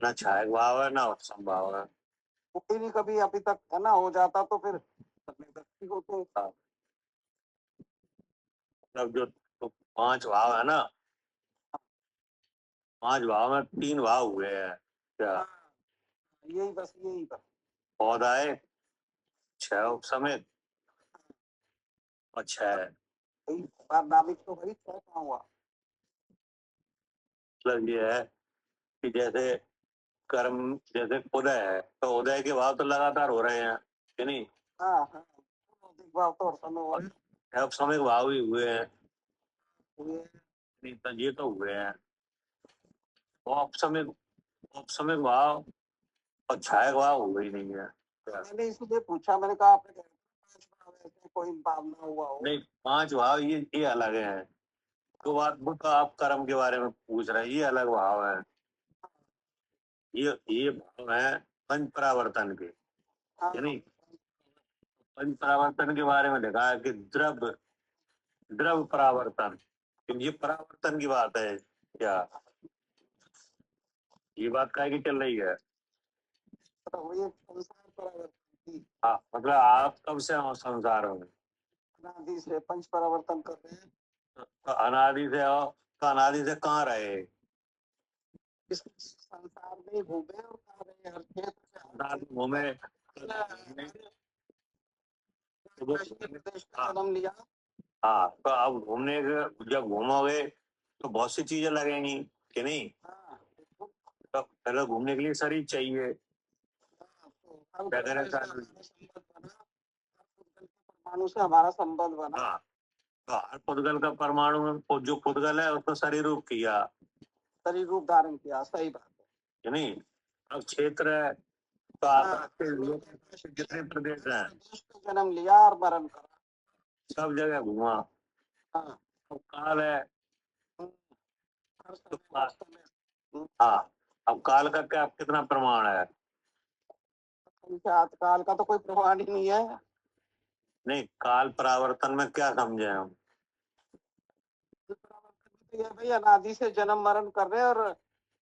ना छायक भाव है ना संभाव है। कोई नहीं कभी अभी तक है ना हो जाता तो फिर दृष्टि होते। मतलब जो तो 5 भाव है ना, 5 भाव में 3 भाव हुए हैं। क्या? हाँ, यही बस पौधाए 6 उपसमित और 6 वही नाभिक तो वही तय कहाँ हुआ। मतलब ये है कि जैसे कर्म, जैसे उदय है तो उदय के भाव तो लगातार हो रहे हैं कि नहीं? हाँ हाँ, भौतिक भाव तो हर समय हुआ ही अब समय भाव ही हुए हैं। हुए। नहीं तो ये तो हुए हैं औपसमिक भाव और छायक भाव हुए ही नहीं है। मैंने इसलिए पूछा, मैंने कहा आपने कहा 5 भाव ऐसे कोई भाव ना हुआ हो। नहीं, 5 भाव ये अलग है। तो बात वो तो आप कर्म के बारे में पूछ रहे हैं, ये अलग भाव है। ये भाव है पंच परावर्तन के, हाँ यानी पंच परावर्तन के बारे में लिखा है कि द्रव परावर्तन। क्योंकि ये परावर्तन की बात है। क्या ये बात काय की चल रही है? तो वही संसार परावर्तन की हाँ, मतलब आप कब से हो संसार में? अनादि से पंच परावर्तन कर रहे हैं। तो अनादि से हो तो अनादि से कहाँ रहे? इस संसार में घूमे और खा रहे हैं हर क्षेत्र संसार में घूमे प्रदेश का जन्म लिया। हाँ, तो अब घूमने के जब घूमोगे तो बहुत सी चीजें लगेंगी कि नहीं? हाँ, तो पहले घूमने के लिए शरीर चाहिए। तो हर वगैरह पुद्गल से का। हमारा संबंध बना, हर पुद्गल के परमाणु से हमारा संबंध बना। हाँ, तो हर पुद्गल का परमाणु में जो पुद्गल है उसको शरीर रूप किया शरीर रूप धारण किया, सही बात है। कि नहीं? अब क्षेत्र है तो हाँ, आकाश के जितने प्रदेश हैं प्रदेश का जन्म लिया और मरण करा। सब जगह घुमा। हाँ, अब काल है हर तो समय हर समय हाँ, अब काल का क्या कितना प्रमाण है? संख्यात काल का तो कोई प्रमाण ही नहीं है। नहीं, काल परावर्तन में क्या समझे हम? तो ये भाई अनादि से जन्म मरण कर रहे हैं और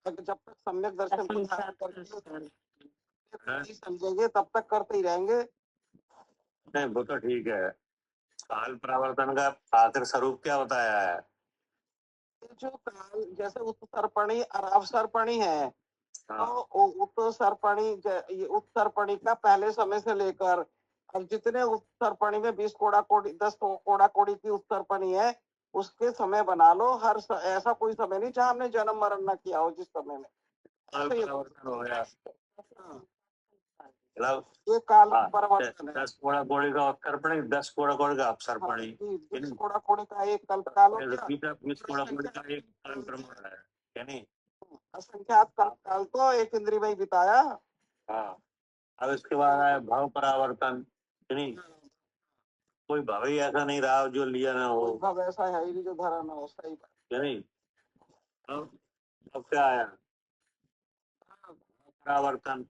जब तक सम्यक दर्शन को धारण करके हाँ? नहीं समझेंगे तब तक करते ही रहेंगे। नहीं वो तो ठीक है, काल प्रवर्तन का आखिर स्वरूप क्या बताया है? ये जो काल जैसे उत्तरपणी और अवसरपणी है, हाँ तो उत्तरपणी ये उत्तरपणी का पहले समय से लेकर अब जितने उत्तरपणी में 20 कोड़ा कोड़ी 10 कोड़ा कोड़ी की उत्तरपणी है, उसके समय बना लो। ऐसा कोई समय नहीं जहाँ हमने जन्म मरण न किया हो जिस समय में। काल ऐसे ये प्रवर्तन हो गया, हाँ, मतलब ये काल हाँ, परिवर्तन है। 10 कोड़ा कोड़ी का उत्तरपणी, 10 कोड़ा कोड़ी का हाँ, अपसरपणी, 20 कोड़ा कोड़ी का एक कल्पकाल हो गया। 20 कोड़ा कोड़ी का एक काल प्रमाण है, यानी असंख्यात कल्पकाल तो एक इंद्रिय में ही बिताया। हाँ। अब इसके बाद आया भाव परावर्तन, यानी कोई भाव ही ऐसा नहीं रहा जो लिया ना हो, कोई भाव ऐसा है ही नहीं जो धरा ना हो। सही बात। यानी अब क्या आया? परावर्तन।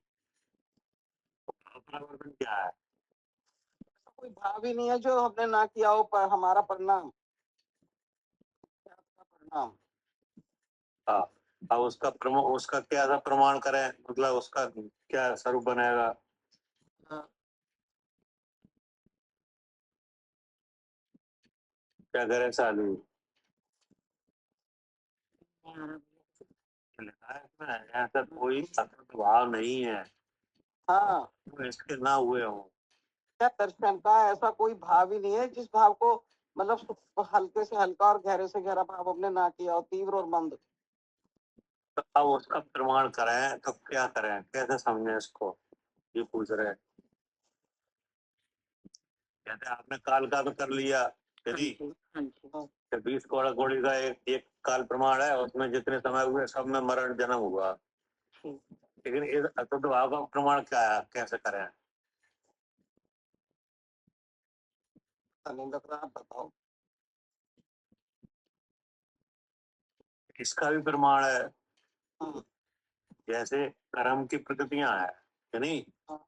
परावर्तन क्या है? ऐसा कोई भाव ही नहीं है जो हमने ना किया हो, पर हमारा परिणाम परिणाम। हाँ, अब उसका क्या सा प्रमाण करें, मतलब उसका क्या स्वरूप बनेगा? हाँ, क्या करें सालू? यार, लिखा है इसमें, ऐसा कोई सतत भाव नहीं है हाँ, जो इसके ना हुए हो। क्या दर्शन का ऐसा कोई भाव ही नहीं है जिस भाव को मतलब हल्के से हल्का और गहरे से गहरा भाव हमने ना किया हो, तीव्र और मंद। तो अब उसका प्रमाण करें तो क्या करें, कैसे समझें इसको, ये पूछ रहे हैं। कहते हैं आपने काल का तो कर लिया, यदि हाँ जी, 20 कोड़ा कोड़ी का एक काल प्रमाण है, उसमें जितने समय हुए सब में मरण जन्म हुआ, ठीक। लेकिन इस अशुद्ध भाव का प्रमाण क्या है, कैसे करें? नहीं लग रहा, आप बताओ। इसका भी प्रमाण है, हाँ, जैसे कर्म की प्रकृतियां है, यानी हाँ,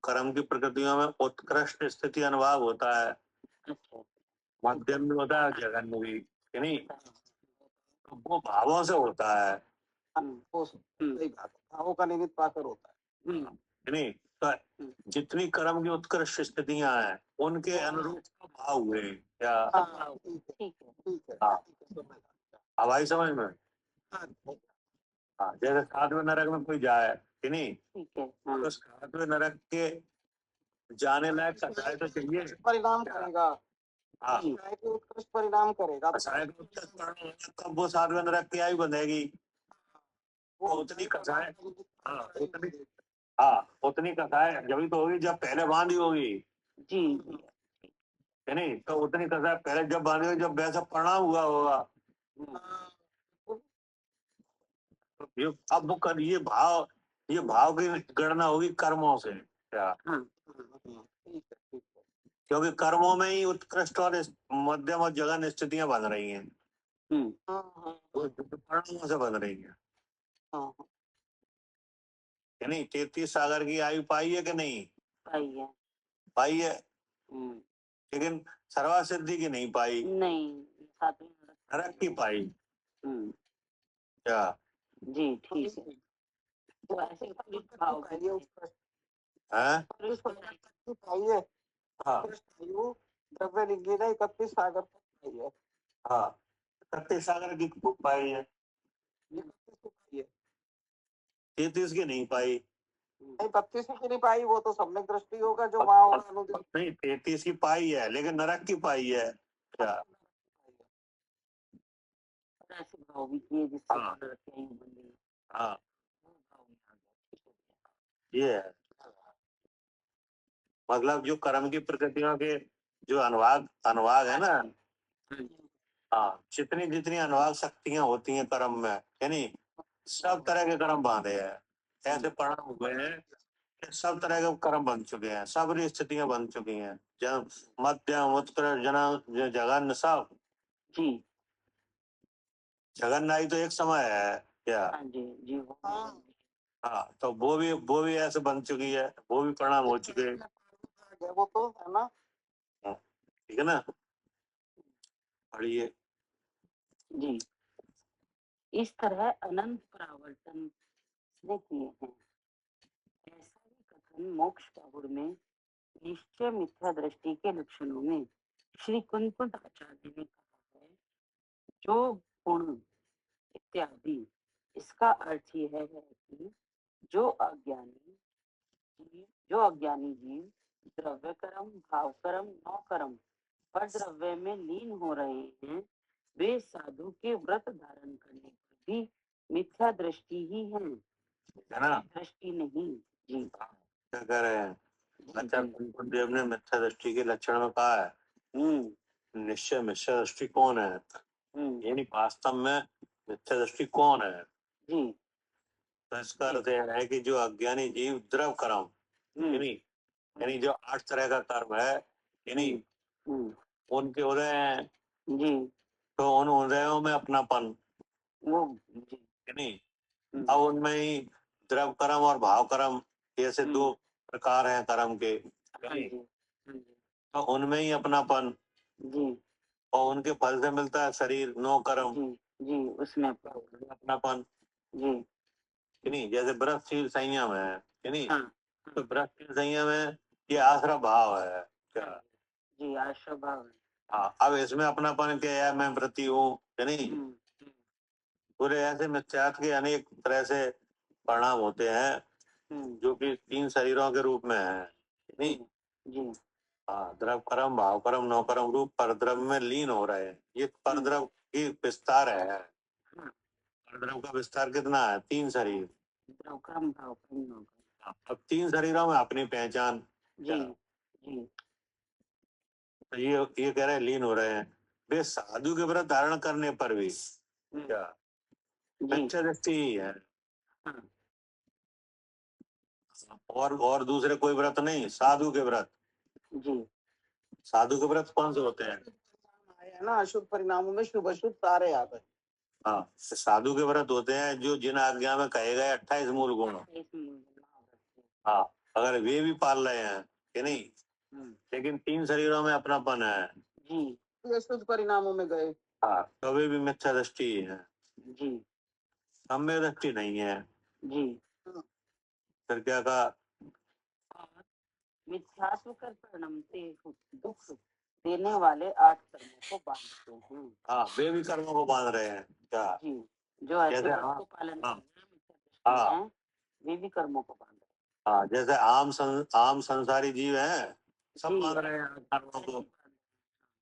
कर्म की प्रकृतियों में उत्कृष्ट स्थिति अनुभाव होता है, अच्छा, मध्यम भी होता है, जघन्य भी, यानी तो वो भावों से होता है, सही बात है, भावों का निमित्त पाकर होता है। यानी तो जितनी कर्म की उत्कृष्ट स्थितियां हैं उनके अनुरूप भाव हुए क्या? हाँ, ठीक है, ठीक है, ठीक है, हाँ, ठीक है, समझ गया। अब आई समझ में? हाँ, हाँ, जैसे सातवें नरक में कोई जाए, कि नहीं, ठीक है, तो उस सातवें नरक के जाने लायक कसाय तो चाहिए। परिणाम करेगा। हाँ, कसाय के उत्कृष्ट परिणाम करेगा तो कसाय को उत्तर पढ़ना होगा, तब वो सातवें नरक की आयु बंधेगी। वो तो उतनी कसाय, हाँ उतनी, जी, हाँ उतनी कसाय जब तो होगी जब पहले बांधी होगी, जी जी, है नहीं, तो उतनी कसाय पहले जब बांधी होगी, जब वैसा परिणाम हुआ होगा, तो ये अब वो कर ये भाव की गणना होगी कर्मों से क्या? ठीक है। क्योंकि कर्मों में ही उत्कृष्ट और मध्यम और जघन स्थितियां बन रही हैं, वो परिणामों से बन रही हैं, यानी 33 सागर की आयु पाई है कि नहीं? पाई है, पाई है, लेकिन सर्वा सिद्धि की नहीं पाई, नहीं, सातवीं नरक की पाई क्या? जी, ठीक है, तो ऐसे पुलिस भाव के है? पाइए हाँ आयु द्रव्य लिंगी ने 31 सागर तक पाई है। हाँ, 33 सागर की पाई है, 31 की पाई है। 33 की नहीं पाई। नहीं, 32 की नहीं पाई, वो तो सम्यक दृष्टि होगा जो वहां होगा अनुदिन। नहीं, 33 की पाई है लेकिन नरक की पाई है क्या? ऐसे भाव भी किए जिससे हाँ। नरक की आयु बन गई, हाँ, वो भाव नहीं आ गया, ठीक हो गया। ये है, मतलब जो कर्म की प्रकृतियों के जो अनुवाद अनुवाद है ना, हाँ जितनी जितनी अनुवाद शक्तियां होती हैं कर्म में, यानी सब तरह के कर्म बांधे हैं, ऐसे परिणाम हुए हैं कि सब तरह के कर्म बन चुके हैं, सब स्थितियां बन चुकी हैं, जब मध्यम उत्कृष्ट जन जघन्य सब, जी, जघन्य आई तो एक समय है क्या? हाँ जी, जी, वो हाँ, तो वो भी ऐसे बन चुकी है, वो भी परिणाम हो चुके हैं, वो तो है ना। ठीक है ना? पढ़िए। जी, इस तरह अनंत परावर्तन ने किए हैं, मोक्ष पाहुर में निश्चय मिथ्या दृष्टि के लक्षणों में श्री कुंकुट आचार्य ने कहा है, जो गुण इत्यादि, इसका अर्थ यह है कि जो अज्ञानी जीव द्रव्य कर्म, भाव कर्म, नौ कर्म पर द्रव्य में लीन हो रहे हैं, वे साधु के व्रत धारण करने पर भी मिथ्या दृष्टि ही है ना? दृष्टि नहीं। जी क्या कह रहे हैं? आचार्य जी। कुंकुट देव ने मिथ्या दृष्टि के लक्षण में कहा है, निश्चय मिथ्या दृष्टि कौन है, यानी वास्तव में मिथ्या दृष्टि कौन है? जी तो इसका अर्थ यह है कि जो अज्ञानी जीव द्रव कर्म, यानी जो 8 तरह का कर्म है, यानी उनके उदय हैं, जी तो उन उदयों में अपनापन, वो जी यानी अब उनमें ही द्रव कर्म और भाव कर्म जैसे 2 प्रकार हैं कर्म के, हाँ जी तो उनमें ही अपनापन, जी और उनके फल से मिलता है शरीर, 9 कर्म, जी उसमें अपनापन, जी नहीं? जैसे व्रतशील संयम है, नहीं? हाँ तो व्रतशील संयम है, ये आश्रय भाव है क्या? जी आश्रय भाव है। हाँ, अब इसमें अपनापन क्या है, मैं व्रती हूँ, नहीं? पूरे ऐसे मिथ्यात्व के अनेक तरह से परिणाम होते हैं जो कि 3 शरीरों के रूप में है, नहीं? जी हाँ, द्रव कर्म, भाव कर्म, नौ कर्म रूप परद्रव में लीन हो रहे हैं। ये परद्रव की विस्तार है। परद्रव का विस्तार कितना है? 3 शरीर। द्रव कर्म, भाव कर्म, नौ कर्म। अब 3 शरीरों में अपनी पहचान, जी जी तो ये कह रहे हैं लीन हो रहे हैं। वे साधु के व्रत धारण करने पर भी क्या मिथ्या दृष्टि ही है, और दूसरे कोई व्रत नहीं, साधु के व्रत। जी साधु के व्रत कौन से होते हैं? है ना, अशुभ परिणामों में शुभ अशुभ सारे आते हैं। हाँ, साधु के व्रत होते हैं जो जिन आज्ञा में कहे गए 28 मूल गुण। हाँ, अगर वे भी पाल रहे हैं कि नहीं, लेकिन 3 शरीरों में अपनापन है जी अशुभ परिणामों में गए, हाँ, कभी भी मिथ्या दृष्टि है, जी सम्य दृष्टि नहीं है। जी फिर क्या कहा? और मिथ्यात्व कर परिणमते दुख देने वाले 8 कर्मों को बांधते हैं। हाँ, वे भी कर्मों को बांध रहे हैं क्या? जी जो ऐसे जैसे व्रत को पालन कर हाँ, रहे हैं, मिथ्या दृष्टि हाँ, हैं, वे भी कर्मों को बांध रहे हाँ, जैसे आम संसारी जीव हैं, सब जी। बांध रहे हैं कर्मों को।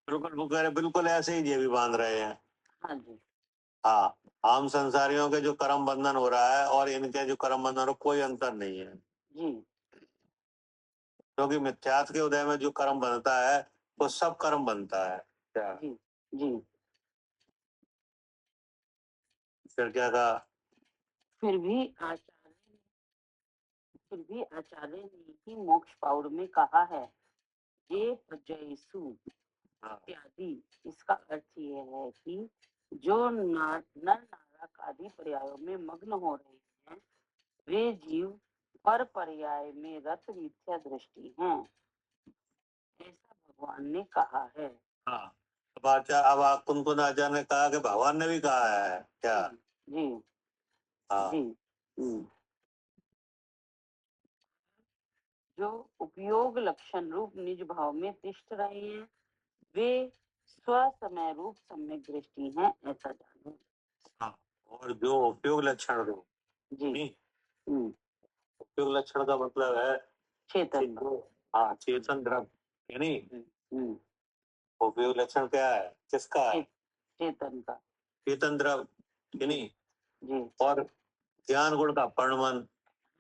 बिल्कुल वो कह रहे बिल्कुल ऐसे ही ये भी बांध रहे हैं। हैं। हाँ जी हाँ, आम संसारियों के जो कर्म बंधन हो रहा है और इनके जो कर्म बंधन हो, कोई अंतर नहीं है, जी क्योंकि मिथ्यात्व के उदय में जो कर्म बनता है वो सब कर्म बनता है क्या? जी जी फिर क्या कहा? फिर भी आचार्य ने ही मोक्ष पाउर में कहा है, ये प्रजयसु इत्यादि। इसका अर्थ ये है कि जो नर नारक आदि पर्यायों में मग्न हो रहे हैं, वे जीव पर पर्याय में रत मिथ्या दृष्टि हैं, ऐसा भगवान ने कहा है। हाँ, अब कुंकुन आचार्य ने कहा कि भगवान ने भी कहा है क्या? जी हाँ, जी जो उपयोग लक्षण रूप निज भाव में तिष्ठ रहे हैं, वे स्वसमय रूप सम्यक दृष्टि हैं, ऐसा जानो। हाँ, और जो उपयोग लक्षण रूप, जी नहीं, उपयोग लक्षण का मतलब है चेतन। हाँ, चेतन द्रव्य, यानी उपयोग लक्षण क्या है, किसका है? चेतन का, चेतन द्रव्य, यानी जी और ज्ञान गुण का परिणमन।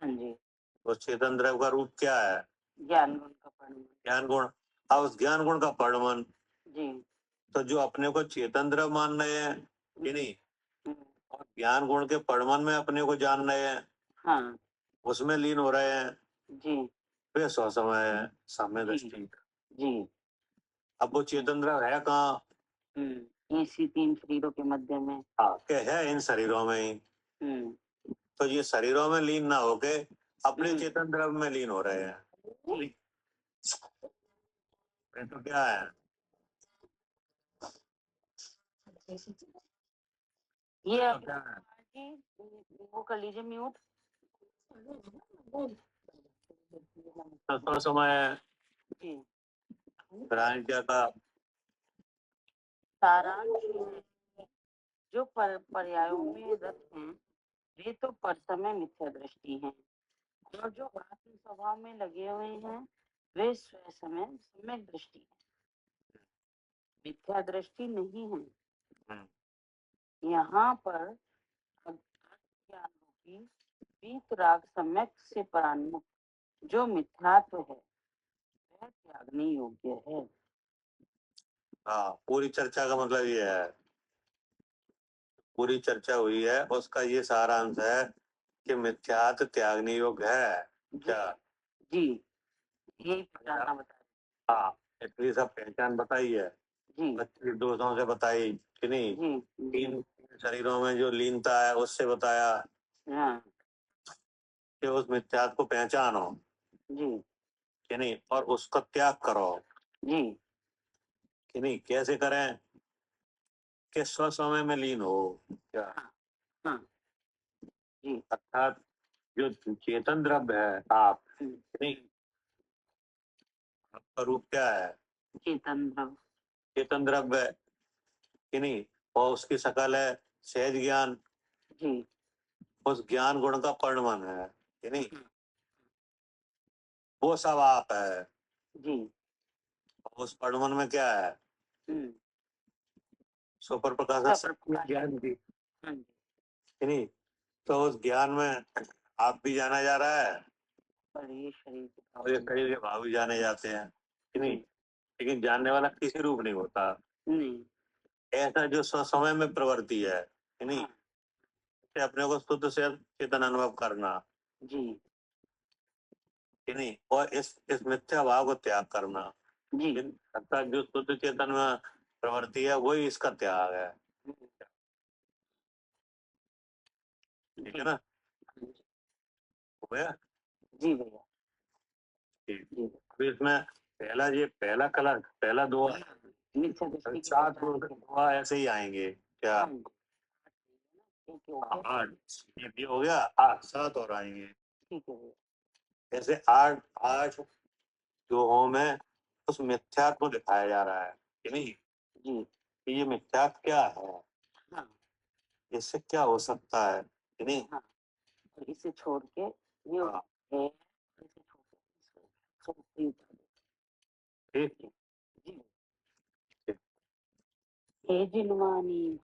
हाँ जी उस चेतन द्रव्य का रूप क्या है? ज्ञान गुण का परिणमन। ज्ञान गुण। अब उस ज्ञान गुण का परिणमन, जी तो जो अपने को चेतन द्रव्य मान रहे हैं कि नहीं, और ज्ञान गुण के परिणमन में अपने को जान रहे हैं, हाँ उसमें लीन हो रहे हैं, जी वे स्वसमय है, साम्य जी दृष्टि। जी अब वो चेतन द्रव्य है कहाँ? इसी 3 शरीरों के मध्य में। हाँ, क्या है? इन शरीरों में ही। तो ये शरीरों में लीन ना होके अपने चेतन द्रव्य में लीन हो रहे हैं। ये तो क्या है? ये तो आप क्या है? जी वो कर लीजिए म्यूट। तो समय जी प्राणित्य का सारांश ये है, जो पर्यायों में रत हैं वे तो परसमय मिथ्या दृष्टि हैं और जो आत्म स्वभाव में लगे हुए हैं वे स्वसमय सम्यक दृष्टि है, मिथ्या दृष्टि नहीं है। यहाँ पर ज्ञान रूपी वीतराग सम्यक से परान्मुख जो मिथ्यात्व है वह त्यागने योग्य है। हाँ, पूरी चर्चा का मतलब ये है, पूरी चर्चा हुई है उसका ये सारांश है कि मिथ्यात्व त्यागने योग्य है क्या? जी यही पहचानना बताया। हाँ, इतनी सब पहचान बताई है, जी अच्छी दोषों से बताई कि नहीं, जी जी तीन शरीरों में जो लीनता है उससे बताया हाँ कि उस मिथ्यात्व को पहचानो जी कि नहीं और उसका त्याग करो जी कि नहीं। कैसे करें कि स्व समय में लीन हो क्या? हाँ जी अर्थात जो चेतन द्रव्य है आप, नहीं, आपका रूप क्या है? चेतन द्रव्य चेतन द्रव्य है कि नहीं, और उसकी शकल है सहज ज्ञान, जी उस ज्ञान गुण का परिणमन है कि नहीं, वो सब आप है। जी उस परिणमन में क्या है? हम्म सुपर प्रकाश सप्रकाश ज्ञान की हाँ जी कि नहीं, तो उस ज्ञान में आप भी जाना जा रहा है पर ये शरीर के और ये भाव शरीर के भाव भी जाने जाते हैं कि नहीं, जी लेकिन जानने वाला किसी रूप नहीं होता। नहीं ऐसा जो स्वसमय में प्रवृत्ति है कि नहीं, हाँ कि अपने को शुद्ध से चेतन अनुभव करना जी कि नहीं, और इस मिथ्या भाव को त्याग करना, जी अर्थात जो शुद्ध चेतन में प्रवृत्ति है वही इसका त्याग है। ठीक है ना, हो गया। जी भैया ठीक। जी अभी इसमें पहला कलर पहला दो मिथ्या दृष्टि की सात पहचान के- दुआ ऐसे ही आएंगे क्या? हाँ जी ठीक है ओके आठ, ये भी हो गया, आठ सात और आएंगे। ठीक है भैया ऐसे आठ आठ जो होम है उस मिथ्यात्व को दिखाया जा रहा है कि नहीं, जी कि ये मिथ्यात्व क्या है, हाँ इससे क्या हो सकता है कि नहीं। हाँ और इसे छोड़ के ये हाँ, है इसे छोड़ के इसको सब फ्री कर दो। ठीक। जी हे जिनवानी